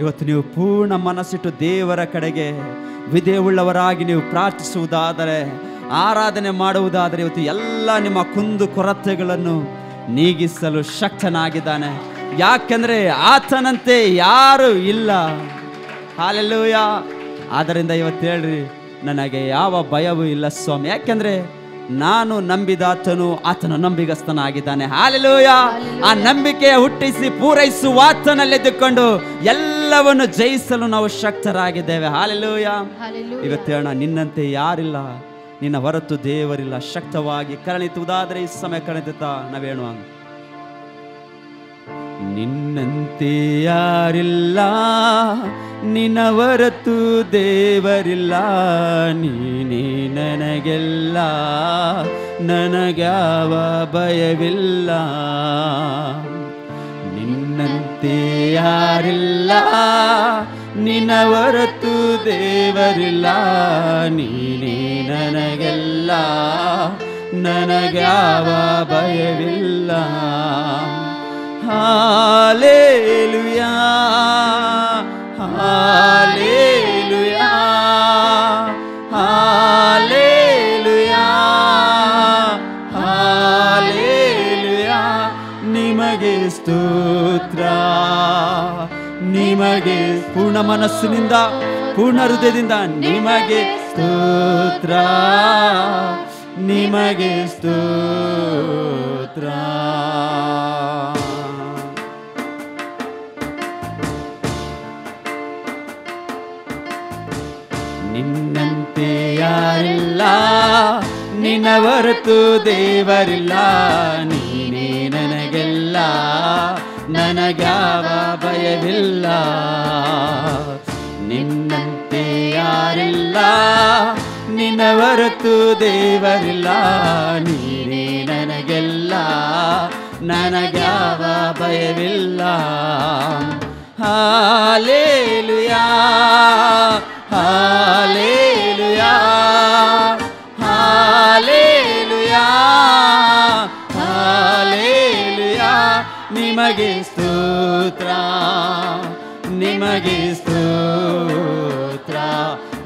ಇವತ್ತು ನೀವು ಪೂರ್ಣ ಮನಸ್ಸಿಟ್ಟು ದೇವರ ಕಡೆಗೆ ವಿಧೇಯವುಳ್ಳವರಾಗಿ ನೀವು ಪ್ರಾರ್ಥಿಸುವುದಾದರೆ, ಆರಾಧನೆ ಮಾಡುವುದಾದರೆ, ಇವತ್ತು ಎಲ್ಲ ನಿಮ್ಮ ಕುಂದು ಕೊರತೆಗಳನ್ನು ನೀಗಿಸಲು ಶಕ್ತನಾಗಿದ್ದಾನೆ. ಯಾಕೆಂದರೆ ಆತನಂತೆ ಯಾರು ಇಲ್ಲ. ಹಾಲೆಲೂಯಾ. ಆದ್ದರಿಂದ ಇವತ್ತು ಹೇಳ್ರಿ, ನನಗೆ ಯಾವ ಭಯವೂ ಇಲ್ಲ ಸ್ವಾಮಿ, ಯಾಕೆಂದರೆ ನಾನು ನಂಬಿದಾತನು ಆತನ ನಂಬಿಗಸ್ತನಾಗಿದ್ದಾನೆ. ಹಾಲೆಲೂಯಾ. ಆ ನಂಬಿಕೆ ಹುಟ್ಟಿಸಿ ಪೂರೈಸುವ ಆತನಲ್ಲಿದ್ದುಕೊಂಡು ಎಲ್ಲ ಎಲ್ಲವನ್ನು ಜಯಿಸಲು ನಾವು ಶಕ್ತರಾಗಿದ್ದೇವೆ. ಹಾಲೆಲೂಯ. Hallelujah. ಇವತ್ತು ಹೇಳೋಣ, ನಿನ್ನಂತೆ ಯಾರಿಲ್ಲ, ನಿನ್ನ ಹೊರತು ದೇವರಿಲ್ಲ. ಶಕ್ತವಾಗಿ ಕರಣಿತುವುದಾದರೆ ಈ ಸಮಯ ಕರಣಿತ ನಾವು ಹೇಳುವ, ನಿನ್ನಂತೆ ಯಾರಿಲ್ಲ, ನಿನ್ನ ಹೊರತು ದೇವರಿಲ್ಲ. ನೀನೇ ನನಗೆಲ್ಲ, ನನಗ್ಯಾವ ಭಯವಿಲ್ಲ. ನಿನ್ನಂತೆ ಯಾರಿಲ್ಲ, ನಿನ್ನ ಹೊರತು ದೇವರಿಲ್ಲ. ನೀನೇ ನನಗೆಲ್ಲ, ನನಗ್ಯಾವ ಭಯವಿಲ್ಲ. Hallelujah, hallelujah, hallelujah, hallelujah. ನಿಮಗೆ ಸ್ತೋತ್ರ, ನಿಮಗೆ ಪೂರ್ಣ ಮನಸ್ಸಿನಿಂದ ಪೂರ್ಣ ಹೃದಯದಿಂದ ನಿಮಗೆ ಸ್ತೋತ್ರ, ನಿಮಗೆ ಸ್ತೋತ್ರ. ನಿನ್ನಂತೆ ಯಾರಿಲ್ಲ, ನಿನ್ನ ಹೊರತು ದೇವರಿಲ್ಲ. ನೀನೇ ನನಗೆಲ್ಲ, ನನಗ್ಯಾವ ಭಯವಿಲ್ಲ. ನಿನ್ನಂತೆ ಯಾರಿಲ್ಲ, ನಿನ್ನ ಹೊರತು ದೇವರಿಲ್ಲ. ನೀನೇ ನನಗೆಲ್ಲ, ನನಗ್ಯಾವ ಭಯವಿಲ್ಲ. Hallelujah, hallelujah, hallelujah, hallelujah. ನಿಮಗೆ ಸ್ತೋತ್ರ, ನಿಮಗೆ ಸ್ತೋತ್ರ,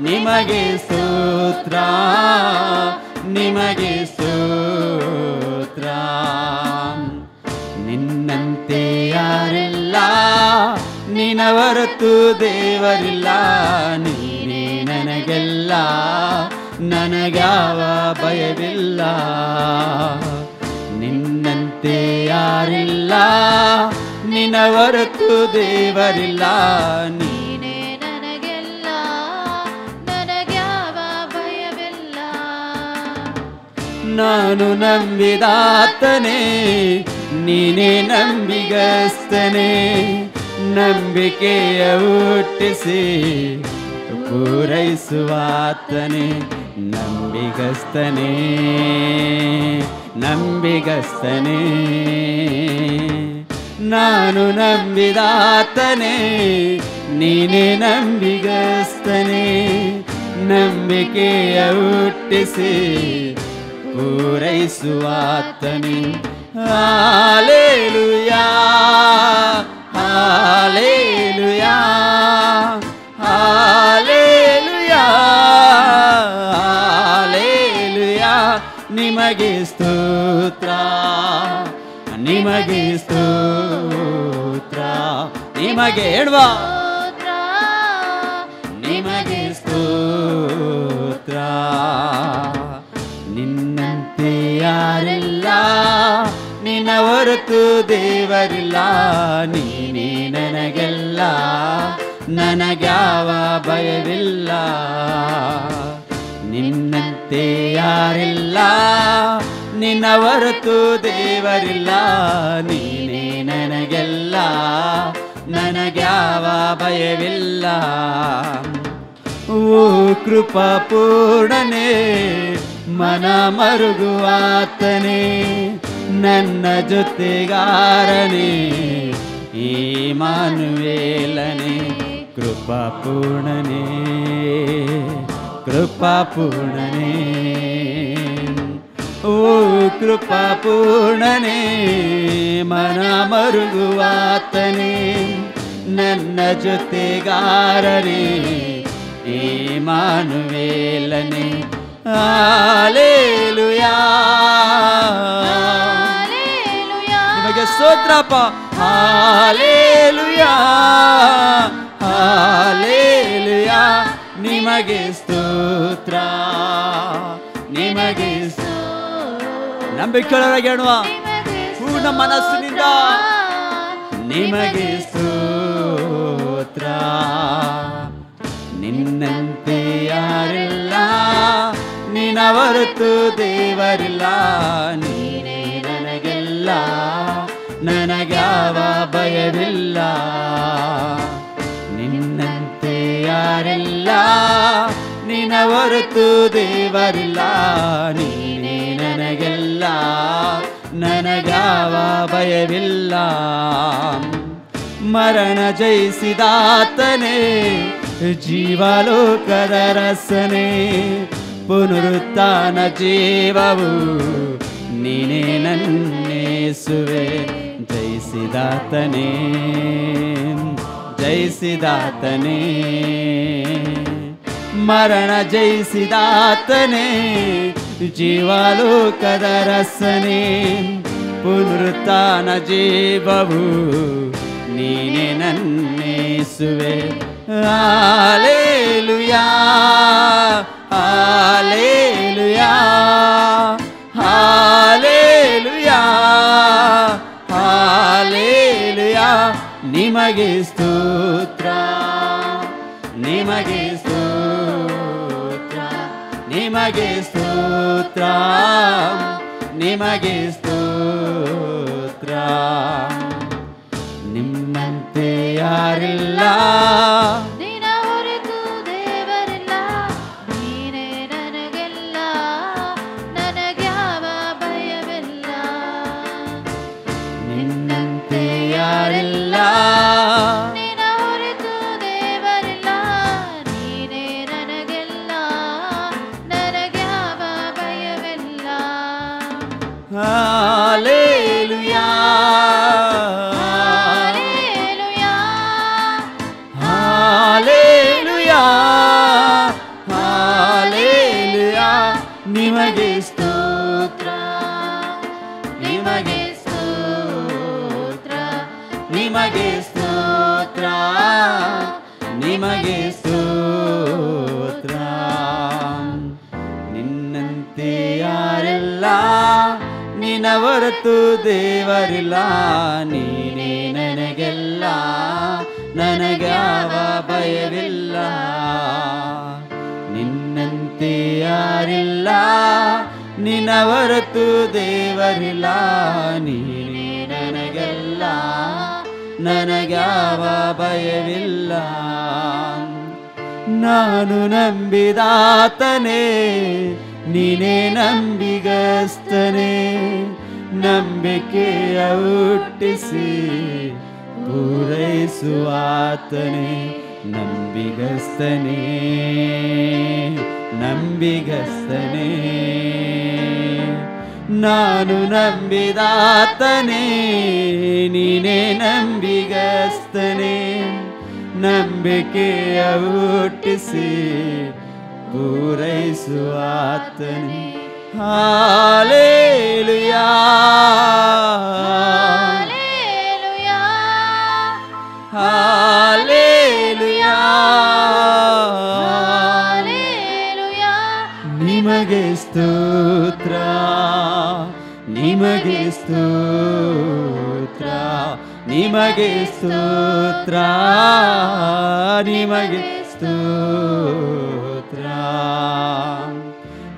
ನಿಮಗೆ ಸ್ತೋತ್ರ, ನಿಮಗೆ ಸ್ತೋತ್ರ. ನಿನ್ನಂತೆ ಯಾರಿಲ್ಲ, ನಿನ್ನ ಹೊರತು ದೇವರಿಲ್ಲ. ನೀನೇ ನನಗೆಲ್ಲ, ನನಗ್ಯಾವ ಭಯವಿಲ್ಲ. ನಿನ್ನಂತೆ ಯಾರಿಲ್ಲ, ನಿನ್ನ ಹೊರತು ದೇವರಿಲ್ಲ. ನೀನೇ ನನಗೆಲ್ಲ, ನನಗ್ಯಾವ ಭಯವಿಲ್ಲ. ನಾನು ನಂಬಿದಾತನೇ, ನೀನೇ ನಂಬಿಗಸ್ತನೇ. ನಂಬಿಕೆಯ ಹುಟ್ಟಿಸಿ ಪೂರೈಸುವಾತನೇ. ನಂಬಿಗಸ್ತನೇ, ನಂಬಿಗಸ್ತನೇ. ನಾನು ನಂಬಿದಾತನೇ, ನೀನೇ ನಂಬಿಗಸ್ತನೇ. ನಂಬಿಕೆಯ ಹುಟ್ಟಿಸಿ ಪೂರೈಸುವಾತನೇ. Hallelujah, hallelujah, hallelujah, hallelujah. ನಿಮಗೆ ಸ್ತೋತ್ರ, ನಿಮಗೆ ಸ್ತೋತ್ರ, ನಿಮಗೆ ಹೇಳುವ, ನಿಮಗೆ ಸ್ತೋತ್ರ. ನಿನ್ನಂತೆ ಯಾರಿಲ್ಲ, ನಿನ್ನ ಹೊರತು ದೇವರಿಲ್ಲ. ನೀನೇ ನನಗೆಲ್ಲ, ನನಗ್ಯಾವ ಭಯವಿಲ್ಲ. ನಿನ್ನಂತೆ ಯಾರಿಲ್ಲ, ನಿನ್ನ ಹೊರತು ದೇವರಿಲ್ಲ. ನೀನೇ ನನಗೆಲ್ಲ, ನನಗ್ಯಾವ ಭಯವಿಲ್ಲ. ಓ ಕೃಪಾ ಪೂರ್ಣನೇ, ಮನ ಮರುಗುವಾತನೇ. ನನ್ನ ಜೊತೆಗಾರನೇ, ಇಮ್ಮಾನುವೇಲನೇ. ಕೃಪಾ ಪೂರ್ಣನೇ, ಕೃಪಾ ಪೂರ್ಣನೇ. ಓ ಕೃಪಾ ಪೂರ್ಣನೇ, ಮನ ಮರುಗುವಾತನೇ. ನನ್ನ ಜೊತೆಗಾರನೇ, ಇಮ್ಮಾನುವೇಲನೇ. ಹಾಲೆಲೂಯಾ, ನಿಮಗೆ ಸ್ತೋತ್ರಪ್ಪ. Hallelujah, hallelujah. ನಿಮಗೆ ಸ್ತೋತ್ರ, ನಿಮಗೆ ನಂಬಿಕೆಯೊಳಗೆ ಹೇಳುವ ಪೂರ್ಣ ಮನಸ್ಸಿನಿಂದ ನಿಮಗೆ ಸ್ತೋತ್ರ. ಸ್ತೋತ್ರ. ನಿನ್ನಂತೆ ಯಾರಿಲ್ಲ, ನಿನ್ನ ಹೊರತು ದೇವರಿಲ್ಲ. ನೀನೇ ನನಗೆಲ್ಲ, ನನಗ್ಯಾವ ಭಯವಿಲ್ಲ. ನಿನ್ನಂತೆ ಯಾರಿಲ್ಲ, ನಿನ್ನ ಹೊರತು ದೇವರಿಲ್ಲ. ನೀನೇ ನನಗೆಲ್ಲ, ನನಗ್ಯಾವ ಭಯವಿಲ್ಲ. ಮರಣ ಜಯಿಸಿದಾತನೇ, ಜೀವಲೋಕದ ರಸನೆ, ಪುನರುತ್ಥಾನ ಜೀವವು ನೀನೇ ನನ್ನೇಸುವೆ. ಜಯಿಸಿದಾತನೇ, ಜಯಿಸಿದಾತನೇ, ಮರಣ ಜಯಿಸಿದಾತನೇ, ಜೀವಲೋಕದ ರಸನೆ, ಪುನರುತ್ಥಾನ ಜೀವವು ನೀನೇ ನನ್ನೇಸುವೆ. Hallelujah, hallelujah, hallelujah, hallelujah. ನಿಮಗೆ ಸ್ತೋತ್ರ, ನಿಮಗೆ ಸ್ತೋತ್ರ, ನಿಮಗೆ ಸ್ತೋತ್ರ, ನಿಮಗೆ ಸ್ತೋತ್ರ. ನಿಮ್ಮಂತೆ ಯಾರಿಲ್ಲ, ನಿನ್ನ ಹೊರತು ದೇವರಿಲ್ಲ. ನೀನೇ ನನಗೆಲ್ಲ, ನನಗ್ಯಾವ ಭಯವಿಲ್ಲ. ನಿನ್ನಂತೆ ಯಾರಿಲ್ಲ, ನಿನ್ನ ಹೊರತು ದೇವರಿಲ್ಲ. ನೀನೇ ನನಗೆಲ್ಲ, ನನಗ್ಯಾವ ಭಯವಿಲ್ಲ. Hallelujah, hallelujah, hallelujah. ನಿಮಗೆ ಸ್ತೋತ್ರ, ನಿಮಗೆ ಸ್ತೋತ್ರ, ನಿಮಗೆ ಸ್ತೋತ್ರ, ನಿಮಗೆ ಸ್ತೋತ್ರ. ನಿನ್ನಂತೆ ಯಾರಿಲ್ಲ, ನಿನ್ನ ಹೊರತು ದೇವರಿಲ್ಲ. ನೀನೇ ನನಗೆಲ್ಲ, ನನಗ್ಯಾವ ಭಯವಿಲ್ಲ. ನಿನ್ನಂತೆ ಯಾರಿಲ್ಲ, ನಿನ್ನ ಹೊರತು ದೇವರಿಲ್ಲ. ನೀನೇ ನನಗೆಲ್ಲ, ನನಗ್ಯಾವ ಭಯವಿಲ್ಲ. ನಾನು ನಂಬಿದಾತನೇ, ನೀನೇ ನಂಬಿಗಸ್ತನೇ. ನಂಬಿಕೆಯ ಹುಟ್ಟಿಸಿ ಪೂರೈಸುವಾತನೇ. ನಂಬಿಗಸ್ತನೇ, ನಂಬಿಗಸ್ತನೇ. ನಾನು ನಂಬಿದಾತನೇ, ನೀನೇ ನಂಬಿಗಸ್ತನೇ. ನಂಬಿಕೆಯ ಹುಟ್ಟಿಸಿ ಪೂರೈಸುವಾತನೇ. Hallelujah, hallelujah, hallelujah. ನಿಮಗೆ ಸ್ತೋತ್ರ, ನಿಮಗೆ ಸ್ತೋತ್ರ, ನಿಮಗೆ ಸ್ತೋತ್ರ, ನಿಮಗೆ ಸ್ತೋತ್ರ.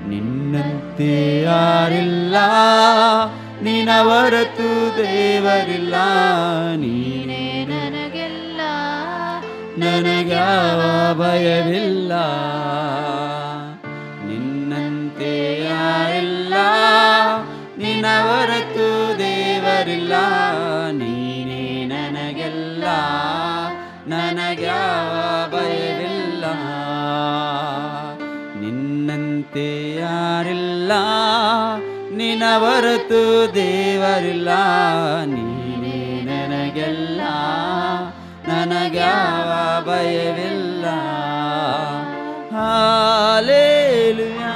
ನಿನ್ನಂತೆ ಯಾರಿಲ್ಲ, ನಿನ್ನ ಹೊರತು ದೇವರಿಲ್ಲ. ನೀನೇ ನನಗೆಲ್ಲ, ನನಗ್ಯಾವ ಭಯವಿಲ್ಲ. ನಿನ್ನಂತೆ ಯಾರಿಲ್ಲ, ನಿನ್ನ ಹೊರತು ದೇವರಿಲ್ಲ. ನೀನೇ ನನಗೆಲ್ಲ, ನನಗ್ಯಾವ ಭಯವಿಲ್ಲ. ನಿನ್ನಂತೆ ಯಾರಿಲ್ಲ, ನಿನ್ನ ಹೊರತು ದೇವರಿಲ್ಲ. ನೀನೇ ನನಗೆಲ್ಲ, ನನಗ್ಯಾವ ಭಯವಿಲ್ಲ. ಹಾಲೆಲೂಯಾ,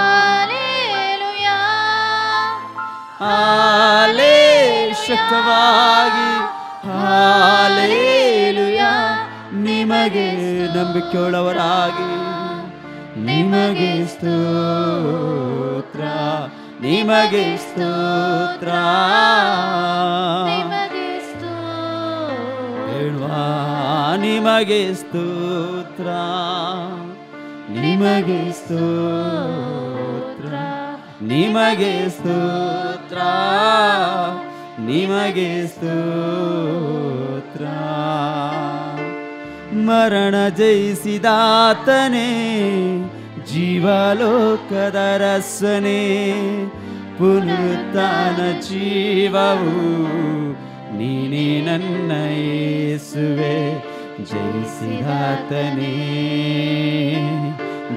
ಹಾಲೆಲೂಯಾ, ಹಾಲೆ ಶಕ್ತವಾಗಿ. ಹಾಲೆಲೂಯಾ, ನಿಮಗೆ ನಂಬಿಕೆಯುಳ್ಳವರಾಗಿ. ನಿಮಗೆ ಸ್ತೋತ್ರ, ನಿಮಗೆ ಸ್ತೋತ್ರ, ನಿಮಗೆ ಸ್ತೋತ್ರ. ನಿಮಗೆ ಸ್ತೋತ್ರ, ನಿಮಗೆ ಸ್ತೋತ್ರ, ನಿಮಗೆ ಸ್ತೋತ್ರ, ನಿಮಗೆ ಸ್ತೋತ್ರ. ಮರಣ ಜಯಿಸಿದಾತನೇ, ಜೀವಲೋಕದ ರಸನೆ, ಪುನರುತ್ಥಾನ ಜೀವವು ನೀನೇ ನನ್ನ ಯೇಸುವೆ. ಜಯಿಸಿದಾತನೇ,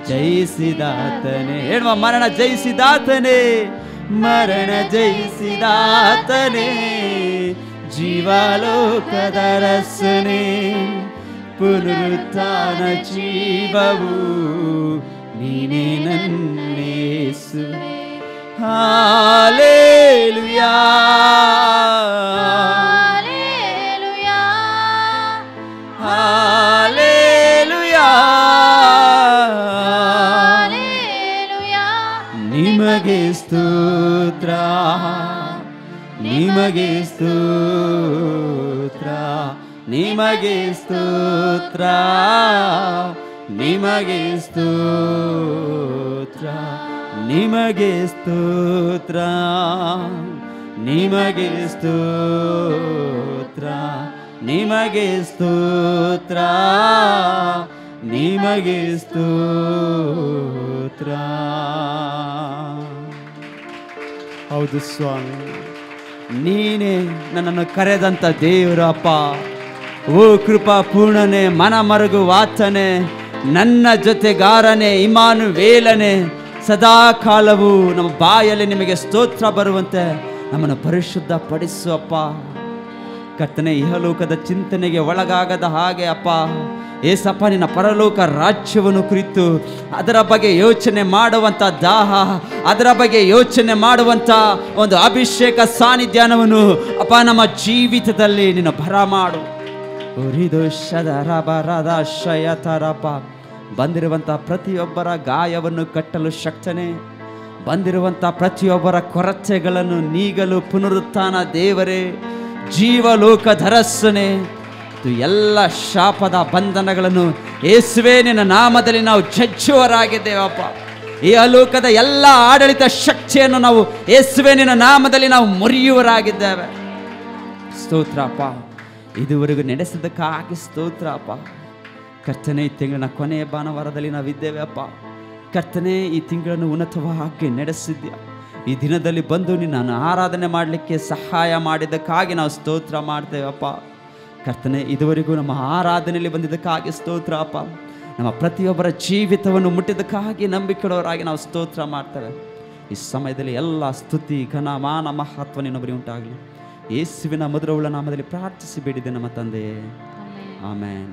ಜಯಿಸಿದಾತನೇ, ಹೇಳುವ ಮರಣ ಜಯಿಸಿದಾತನೇ, ಮರಣ ಜಯಿಸಿದಾತನೇ, ಜೀವಲೋಕದ ರಸನೆ, ಪುನರುತ್ಥಾನ ಜೀವವು ನೀನೇ ನನ್ನ ಯೇಸುವೆ. ಹಾಲೆಲೂಯಾ, ಹಾಲೆಲೂಯಾ, ನಿಮಗೆ ಸ್ತೋತ್ರ, ನಿಮಗೆ ಸ್ತೋತ್ರ, ನಿಮಗೆ ಸ್ತೋತ್ರ, ನಿಮಗೆ ಸ್ತೋತ್ರ, ನಿಮಗೆ ಸ್ತೋತ್ರ, ನಿಮಗೆ ಸ್ತೋತ್ರ, ನಿಮಗೆ ಸ್ತೋತ್ರ, ನಿಮಗೆ ಸ್ತೋತ್ರ. ಹೌದು ಸ್ವಾಮಿ, ನೀನೇ ನನ್ನನ್ನು ಕರೆದಂಥ ದೇವರು ಅಪ್ಪ. ಓ ಕೃಪಾ ಪೂರ್ಣನೆ, ಮನ ಮರುಗುವಾತನೆ, ನನ್ನ ಜೊತೆಗಾರನೇ, ಇಮಾನುವೇಲನೆ, ಸದಾ ಕಾಲವು ನಮ್ಮ ಬಾಯಲ್ಲಿ ನಿಮಗೆ ಸ್ತೋತ್ರ ಬರುವಂತೆ ನಮ್ಮನ್ನು ಪರಿಶುದ್ಧ ಪಡಿಸು ಅಪ್ಪ. ಕರ್ತನೆ, ಇಹಲೋಕದ ಚಿಂತನೆಗೆ ಒಳಗಾಗದ ಹಾಗೆ ಅಪ್ಪ ಏಸಪ್ಪ, ನಿನ್ನ ಪರಲೋಕ ರಾಜ್ಯವನ್ನು ಕುರಿತು ಅದರ ಬಗ್ಗೆ ಯೋಚನೆ ಮಾಡುವಂಥ ದಾಹ, ಅದರ ಬಗ್ಗೆ ಯೋಚನೆ ಮಾಡುವಂಥ ಒಂದು ಅಭಿಷೇಕ ಸಾನ್ನಿಧ್ಯಾನವನ್ನು ಅಪ್ಪ ನಮ್ಮ ಜೀವಿತದಲ್ಲಿ ನಿನ್ನ ಬರಮಾಡು. ಶಯತರಪ ಬಂದಿರುವಂಥ ಪ್ರತಿಯೊಬ್ಬರ ಗಾಯವನ್ನು ಕಟ್ಟಲು ಶಕ್ತನೇ, ಬಂದಿರುವಂಥ ಪ್ರತಿಯೊಬ್ಬರ ಕೊರತೆಗಳನ್ನು ನೀಗಲು ಪುನರುತ್ಥಾನ ದೇವರೇ, ಜೀವಲೋಕ ಧರಸ್ಸನೆ, ಎಲ್ಲ ಶಾಪದ ಬಂಧನಗಳನ್ನು ಯೇಸುವೇ ನಿನ್ನ ನಾಮದಲ್ಲಿ ನಾವು ಜಜ್ಜುವರಾಗಿದ್ದೇವಪ್ಪ. ಈ ಅಲೋಕದ ಎಲ್ಲ ಆಡಳಿತ ಶಕ್ತಿಯನ್ನು ನಾವು ಯೇಸುವೇ ನಿನ್ನ ನಾಮದಲ್ಲಿ ನಾವು ಮುರಿಯುವರಾಗಿದ್ದೇವೆ. ಸ್ತೋತ್ರಪ್ಪ, ಇದುವರೆಗೂ ನಡೆಸಿದ್ದಕ್ಕಾಗಿ ಸ್ತೋತ್ರಪ್ಪ. ಕರ್ತನೆ, ಈ ತಿಂಗಳಿನ ಕೊನೆಯ ಭಾನುವಾರದಲ್ಲಿ ನಾವಿದ್ದೇವೆ ಅಪ್ಪ. ಕರ್ತನೆ, ಈ ತಿಂಗಳನ್ನು ಉನ್ನತವಾಗಿ ನಡೆಸಿದ್ಯಾ. ಈ ದಿನದಲ್ಲಿ ಬಂದು ನಿನ್ನನ್ನು ಆರಾಧನೆ ಮಾಡಲಿಕ್ಕೆ ಸಹಾಯ ಮಾಡಿದ್ದಕ್ಕಾಗಿ ನಾವು ಸ್ತೋತ್ರ ಮಾಡ್ತೇವಪ್ಪ. ಕರ್ತನೆ, ಇದುವರೆಗೂ ನಮ್ಮ ಆರಾಧನೆಯಲ್ಲಿ ಬಂದಿದ್ದಕ್ಕಾಗಿ ಸ್ತೋತ್ರ ಅಪ್ಪ. ನಮ್ಮ ಪ್ರತಿಯೊಬ್ಬರ ಜೀವಿತವನ್ನು ಮುಟ್ಟಿದ್ದಕ್ಕಾಗಿ ನಂಬಿಕೆಯವರಾಗಿ ನಾವು ಸ್ತೋತ್ರ ಮಾಡ್ತೇವೆ. ಈ ಸಮಯದಲ್ಲಿ ಎಲ್ಲ ಸ್ತುತಿ, ಘನ, ಮಾನ, ಮಹತ್ವ ನಿನ್ನೊಬ್ಬರಿಗೆ ಉಂಟಾಗಲಿ. ಯೇಸುವಿನ ಮಧುರವುಳ್ಳ ನಾಮದಲ್ಲಿ ಪ್ರಾರ್ಥಿಸಿ ಬೇಡಿದೆ ನಮ್ಮ ತಂದೆಯೇ, amen.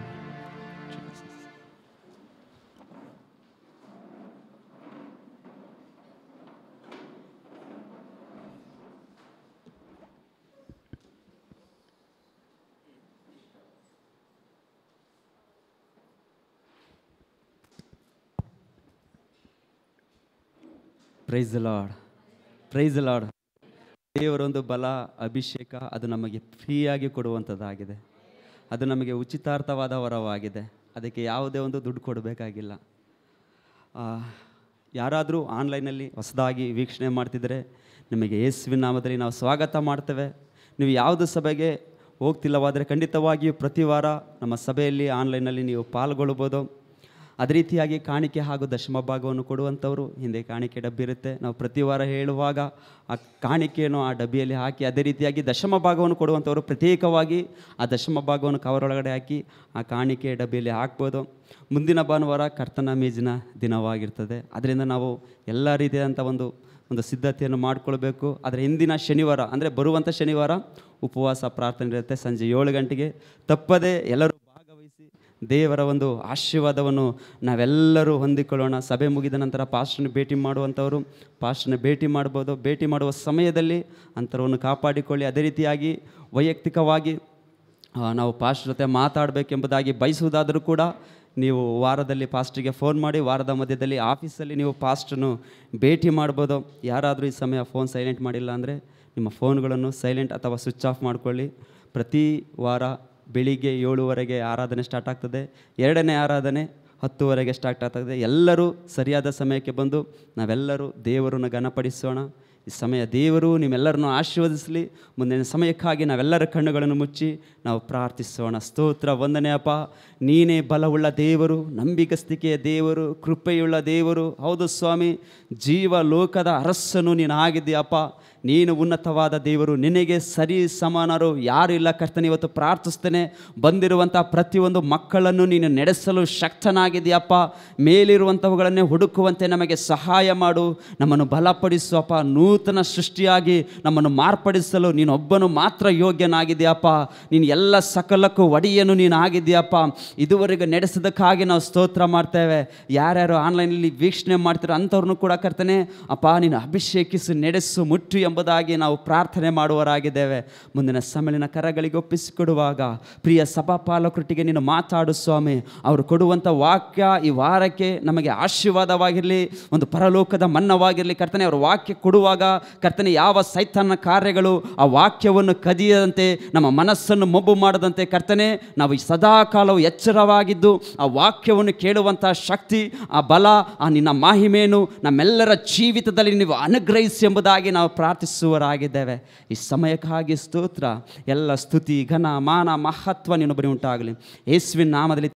Praise the Lord, praise the Lord. ದೇವರೊಂದು ಬಲ, ಅಭಿಷೇಕ ಅದು ನಮಗೆ ಫ್ರೀಯಾಗಿ ಕೊಡುವಂಥದ್ದಾಗಿದೆ. ಅದು ನಮಗೆ ಉಚಿತಾರ್ಥವಾದ ವರವಾಗಿದೆ. ಅದಕ್ಕೆ ಯಾವುದೇ ಒಂದು ದುಡ್ಡು ಕೊಡಬೇಕಾಗಿಲ್ಲ. ಯಾರಾದರೂ ಆನ್ಲೈನಲ್ಲಿ ಹೊಸದಾಗಿ ವೀಕ್ಷಣೆ ಮಾಡ್ತಿದ್ದರೆ ನಿಮಗೆ ಯೇಸುವಿನ ನಾಮದಲ್ಲಿ ನಾವು ಸ್ವಾಗತ ಮಾಡ್ತೇವೆ. ನೀವು ಯಾವುದು ಸಭೆಗೆ ಹೋಗ್ತಿಲ್ಲವಾದರೆ ಖಂಡಿತವಾಗಿಯೂ ಪ್ರತಿ ವಾರ ನಮ್ಮ ಸಭೆಯಲ್ಲಿ ಆನ್ಲೈನಲ್ಲಿ ನೀವು ಪಾಲ್ಗೊಳ್ಬೋದು. ಅದೇ ರೀತಿಯಾಗಿ ಕಾಣಿಕೆ ಹಾಗೂ ದಶಮ ಭಾಗವನ್ನು ಕೊಡುವಂಥವರು ಹಿಂದೆ ಕಾಣಿಕೆ ಡಬ್ಬಿ ಇರುತ್ತೆ. ನಾವು ಪ್ರತಿ ವಾರ ಹೇಳುವಾಗ ಆ ಕಾಣಿಕೆಯನ್ನು ಆ ಡಬ್ಬಿಯಲ್ಲಿ ಹಾಕಿ, ಅದೇ ರೀತಿಯಾಗಿ ದಶಮ ಭಾಗವನ್ನು ಕೊಡುವಂಥವರು ಪ್ರತ್ಯೇಕವಾಗಿ ಆ ದಶಮ ಭಾಗವನ್ನು ಕವರ್ ಒಳಗಡೆ ಹಾಕಿ ಆ ಕಾಣಿಕೆ ಡಬ್ಬಿಯಲ್ಲಿ ಹಾಕ್ಬೋದು. ಮುಂದಿನ ಭಾನುವಾರ ಕರ್ತನ ಮೇಜಿನ ದಿನವಾಗಿರ್ತದೆ. ಅದರಿಂದ ನಾವು ಎಲ್ಲ ರೀತಿಯಾದಂಥ ಒಂದು ಸಿದ್ಧತೆಯನ್ನು ಮಾಡಿಕೊಳ್ಬೇಕು. ಅದರ ಹಿಂದಿನ ಶನಿವಾರ ಅಂದರೆ ಬರುವಂಥ ಶನಿವಾರ ಉಪವಾಸ ಪ್ರಾರ್ಥನೆ ಇರುತ್ತೆ ಸಂಜೆ 7 ಗಂಟೆಗೆ. ತಪ್ಪದೇ ಎಲ್ಲರೂ ಭಾಗವಹಿಸಿ ದೇವರ ಒಂದು ಆಶೀರ್ವಾದವನ್ನು ನಾವೆಲ್ಲರೂ ಹೊಂದಿಕೊಳ್ಳೋಣ. ಸಭೆ ಮುಗಿದ ನಂತರ ಪಾಸ್ಟರ್ನ ಭೇಟಿ ಮಾಡುವಂಥವರು ಪಾಸ್ಟರ್ನ ಭೇಟಿ ಮಾಡ್ಬೋದು. ಭೇಟಿ ಮಾಡುವ ಸಮಯದಲ್ಲಿ ಅಂತರವನ್ನು ಕಾಪಾಡಿಕೊಳ್ಳಿ. ಅದೇ ರೀತಿಯಾಗಿ ವೈಯಕ್ತಿಕವಾಗಿ ನಾವು ಪಾಸ್ಟರ್ ಜೊತೆ ಮಾತಾಡಬೇಕೆಂಬುದಾಗಿ ಬಯಸುವುದಾದರೂ ಕೂಡ ನೀವು ವಾರದಲ್ಲಿ ಪಾಸ್ಟ್ರಿಗೆ ಫೋನ್ ಮಾಡಿ, ವಾರದ ಮಧ್ಯದಲ್ಲಿ ಆಫೀಸಲ್ಲಿ ನೀವು ಪಾಸ್ಟನ್ನು ಭೇಟಿ ಮಾಡ್ಬೋದು. ಯಾರಾದರೂ ಈ ಸಮಯ ಫೋನ್ ಸೈಲೆಂಟ್ ಮಾಡಿಲ್ಲ ಅಂದರೆ ನಿಮ್ಮ ಫೋನ್ಗಳನ್ನು ಸೈಲೆಂಟ್ ಅಥವಾ ಸ್ವಿಚ್ ಆಫ್ ಮಾಡಿಕೊಳ್ಳಿ. ಪ್ರತಿ ವಾರ ಬೆಳಿಗ್ಗೆ 7:15 ಆರಾಧನೆ ಸ್ಟಾರ್ಟ್ ಆಗ್ತದೆ. 2ನೇ ಆರಾಧನೆ 10:00 ಸ್ಟಾರ್ಟ್ ಆಗ್ತದೆ. ಎಲ್ಲರೂ ಸರಿಯಾದ ಸಮಯಕ್ಕೆ ಬಂದು ನಾವೆಲ್ಲರೂ ದೇವರನ್ನು ಘನಪಡಿಸೋಣ. ಈ ಸಮಯ ದೇವರು ನಿಮ್ಮೆಲ್ಲರನ್ನು ಆಶೀರ್ವದಿಸಲಿ. ಮುಂದಿನ ಸಮಯಕ್ಕಾಗಿ ನಾವೆಲ್ಲರ ಕಣ್ಣುಗಳನ್ನು ಮುಚ್ಚಿ ನಾವು ಪ್ರಾರ್ಥಿಸೋಣ. ಸ್ತೋತ್ರ, ವಂದನೆ ಅಪ್ಪ, ನೀನೇ ಬಲವುಳ್ಳ ದೇವರು, ನಂಬಿಗಸ್ತಿಕೆಯ ದೇವರು, ಕೃಪೆಯುಳ್ಳ ದೇವರು. ಹೌದು ಸ್ವಾಮಿ, ಜೀವ ಲೋಕದ ಅರಸನು ನೀನು ಆಗಿದ್ದೀಯಪ್ಪ. ನೀನು ಉನ್ನತವಾದ ದೇವರು, ನಿನಗೆ ಸರಿ ಸಮಾನರು ಯಾರು ಇಲ್ಲ ಕರ್ತನೆ. ಇವತ್ತು ಪ್ರಾರ್ಥಿಸ್ತೇನೆ, ಬಂದಿರುವಂಥ ಪ್ರತಿಯೊಂದು ಮಕ್ಕಳನ್ನು ನೀನು ನಡೆಸಲು ಶಕ್ತನಾಗಿದೆಯಪ್ಪ. ಮೇಲಿರುವಂಥವುಗಳನ್ನೇ ಹುಡುಕುವಂತೆ ನಮಗೆ ಸಹಾಯ ಮಾಡು, ನಮ್ಮನ್ನು ಬಲಪಡಿಸುವಪ್ಪ. ನೂತನ ಸೃಷ್ಟಿಯಾಗಿ ನಮ್ಮನ್ನು ಮಾರ್ಪಡಿಸಲು ನೀನೊಬ್ಬನು ಮಾತ್ರ ಯೋಗ್ಯನಾಗಿದೆಯಪ್ಪ. ನೀನು ಎಲ್ಲ ಸಕಲಕ್ಕೂ ಒಡೆಯನು ನೀನು ಆಗಿದೆಯಪ್ಪ. ಇದುವರೆಗೆ ನಡೆಸೋದಕ್ಕಾಗಿ ನಾವು ಸ್ತೋತ್ರ ಮಾಡ್ತೇವೆ. ಯಾರ್ಯಾರು ಆನ್ಲೈನಲ್ಲಿ ವೀಕ್ಷಣೆ ಮಾಡ್ತೀರೋ ಅಂಥವ್ರನ್ನೂ ಕೂಡ ಕರ್ತನೆ ಅಪ್ಪ, ನೀನು ಅಭಿಷೇಕಿಸಿ ನಡೆಸು, ಮುಟ್ಟು ಎಂಬುದಾಗಿ ನಾವು ಪ್ರಾರ್ಥನೆ ಮಾಡುವರಾಗಿದ್ದೇವೆ. ಮುಂದಿನ ಸಮಯನ ಕರಗಳಿಗೆ ಒಪ್ಪಿಸಿಕೊಡುವಾಗ ಪ್ರಿಯ ಸಭಾಪಾಲಕರೊಟ್ಟಿಗೆ ನೀನು ಮಾತಾಡು ಸ್ವಾಮಿ. ಅವರು ಕೊಡುವಂಥ ವಾಕ್ಯ ಈ ವಾರಕ್ಕೆ ನಮಗೆ ಆಶೀರ್ವಾದವಾಗಿರಲಿ, ಒಂದು ಪರಲೋಕದ ಮನ್ನವಾಗಿರಲಿ ಕರ್ತನೆ. ಅವರು ವಾಕ್ಯ ಕೊಡುವಾಗ ಕರ್ತನೆ, ಯಾವ ಸೈತಾನ ಕಾರ್ಯಗಳು ಆ ವಾಕ್ಯವನ್ನು ಕದಿಯದಂತೆ, ನಮ್ಮ ಮನಸ್ಸನ್ನು ಮೊಬ್ಬು ಮಾಡದಂತೆ ಕರ್ತನೆ, ನಾವು ಸದಾಕಾಲವು ಎಚ್ಚರವಾಗಿದ್ದು ಆ ವಾಕ್ಯವನ್ನು ಕೇಳುವಂಥ ಶಕ್ತಿ, ಆ ಬಲ, ಆ ನಿನ್ನ ಮಹಿಮೆಯನ್ನು ನಮ್ಮೆಲ್ಲರ ಜೀವಿತದಲ್ಲಿ ನೀವು ಅನುಗ್ರಹಿಸಿ ಎಂಬುದಾಗಿ ನಾವು ಪ್ರಾರ್ಥಿಸುವರಾಗಿದ್ದೇವೆ. ಈ ಸಮಯಕ್ಕಾಗಿ ಸ್ತೋತ್ರ. ಎಲ್ಲ ಸ್ತುತಿ, ಘನ, ಮಾನ, ಮಹತ್ವ ನೀನು ಬರೀ ಉಂಟಾಗಲಿ. ಯೇಸುವಿನ ನಾಮದಲ್ಲಿ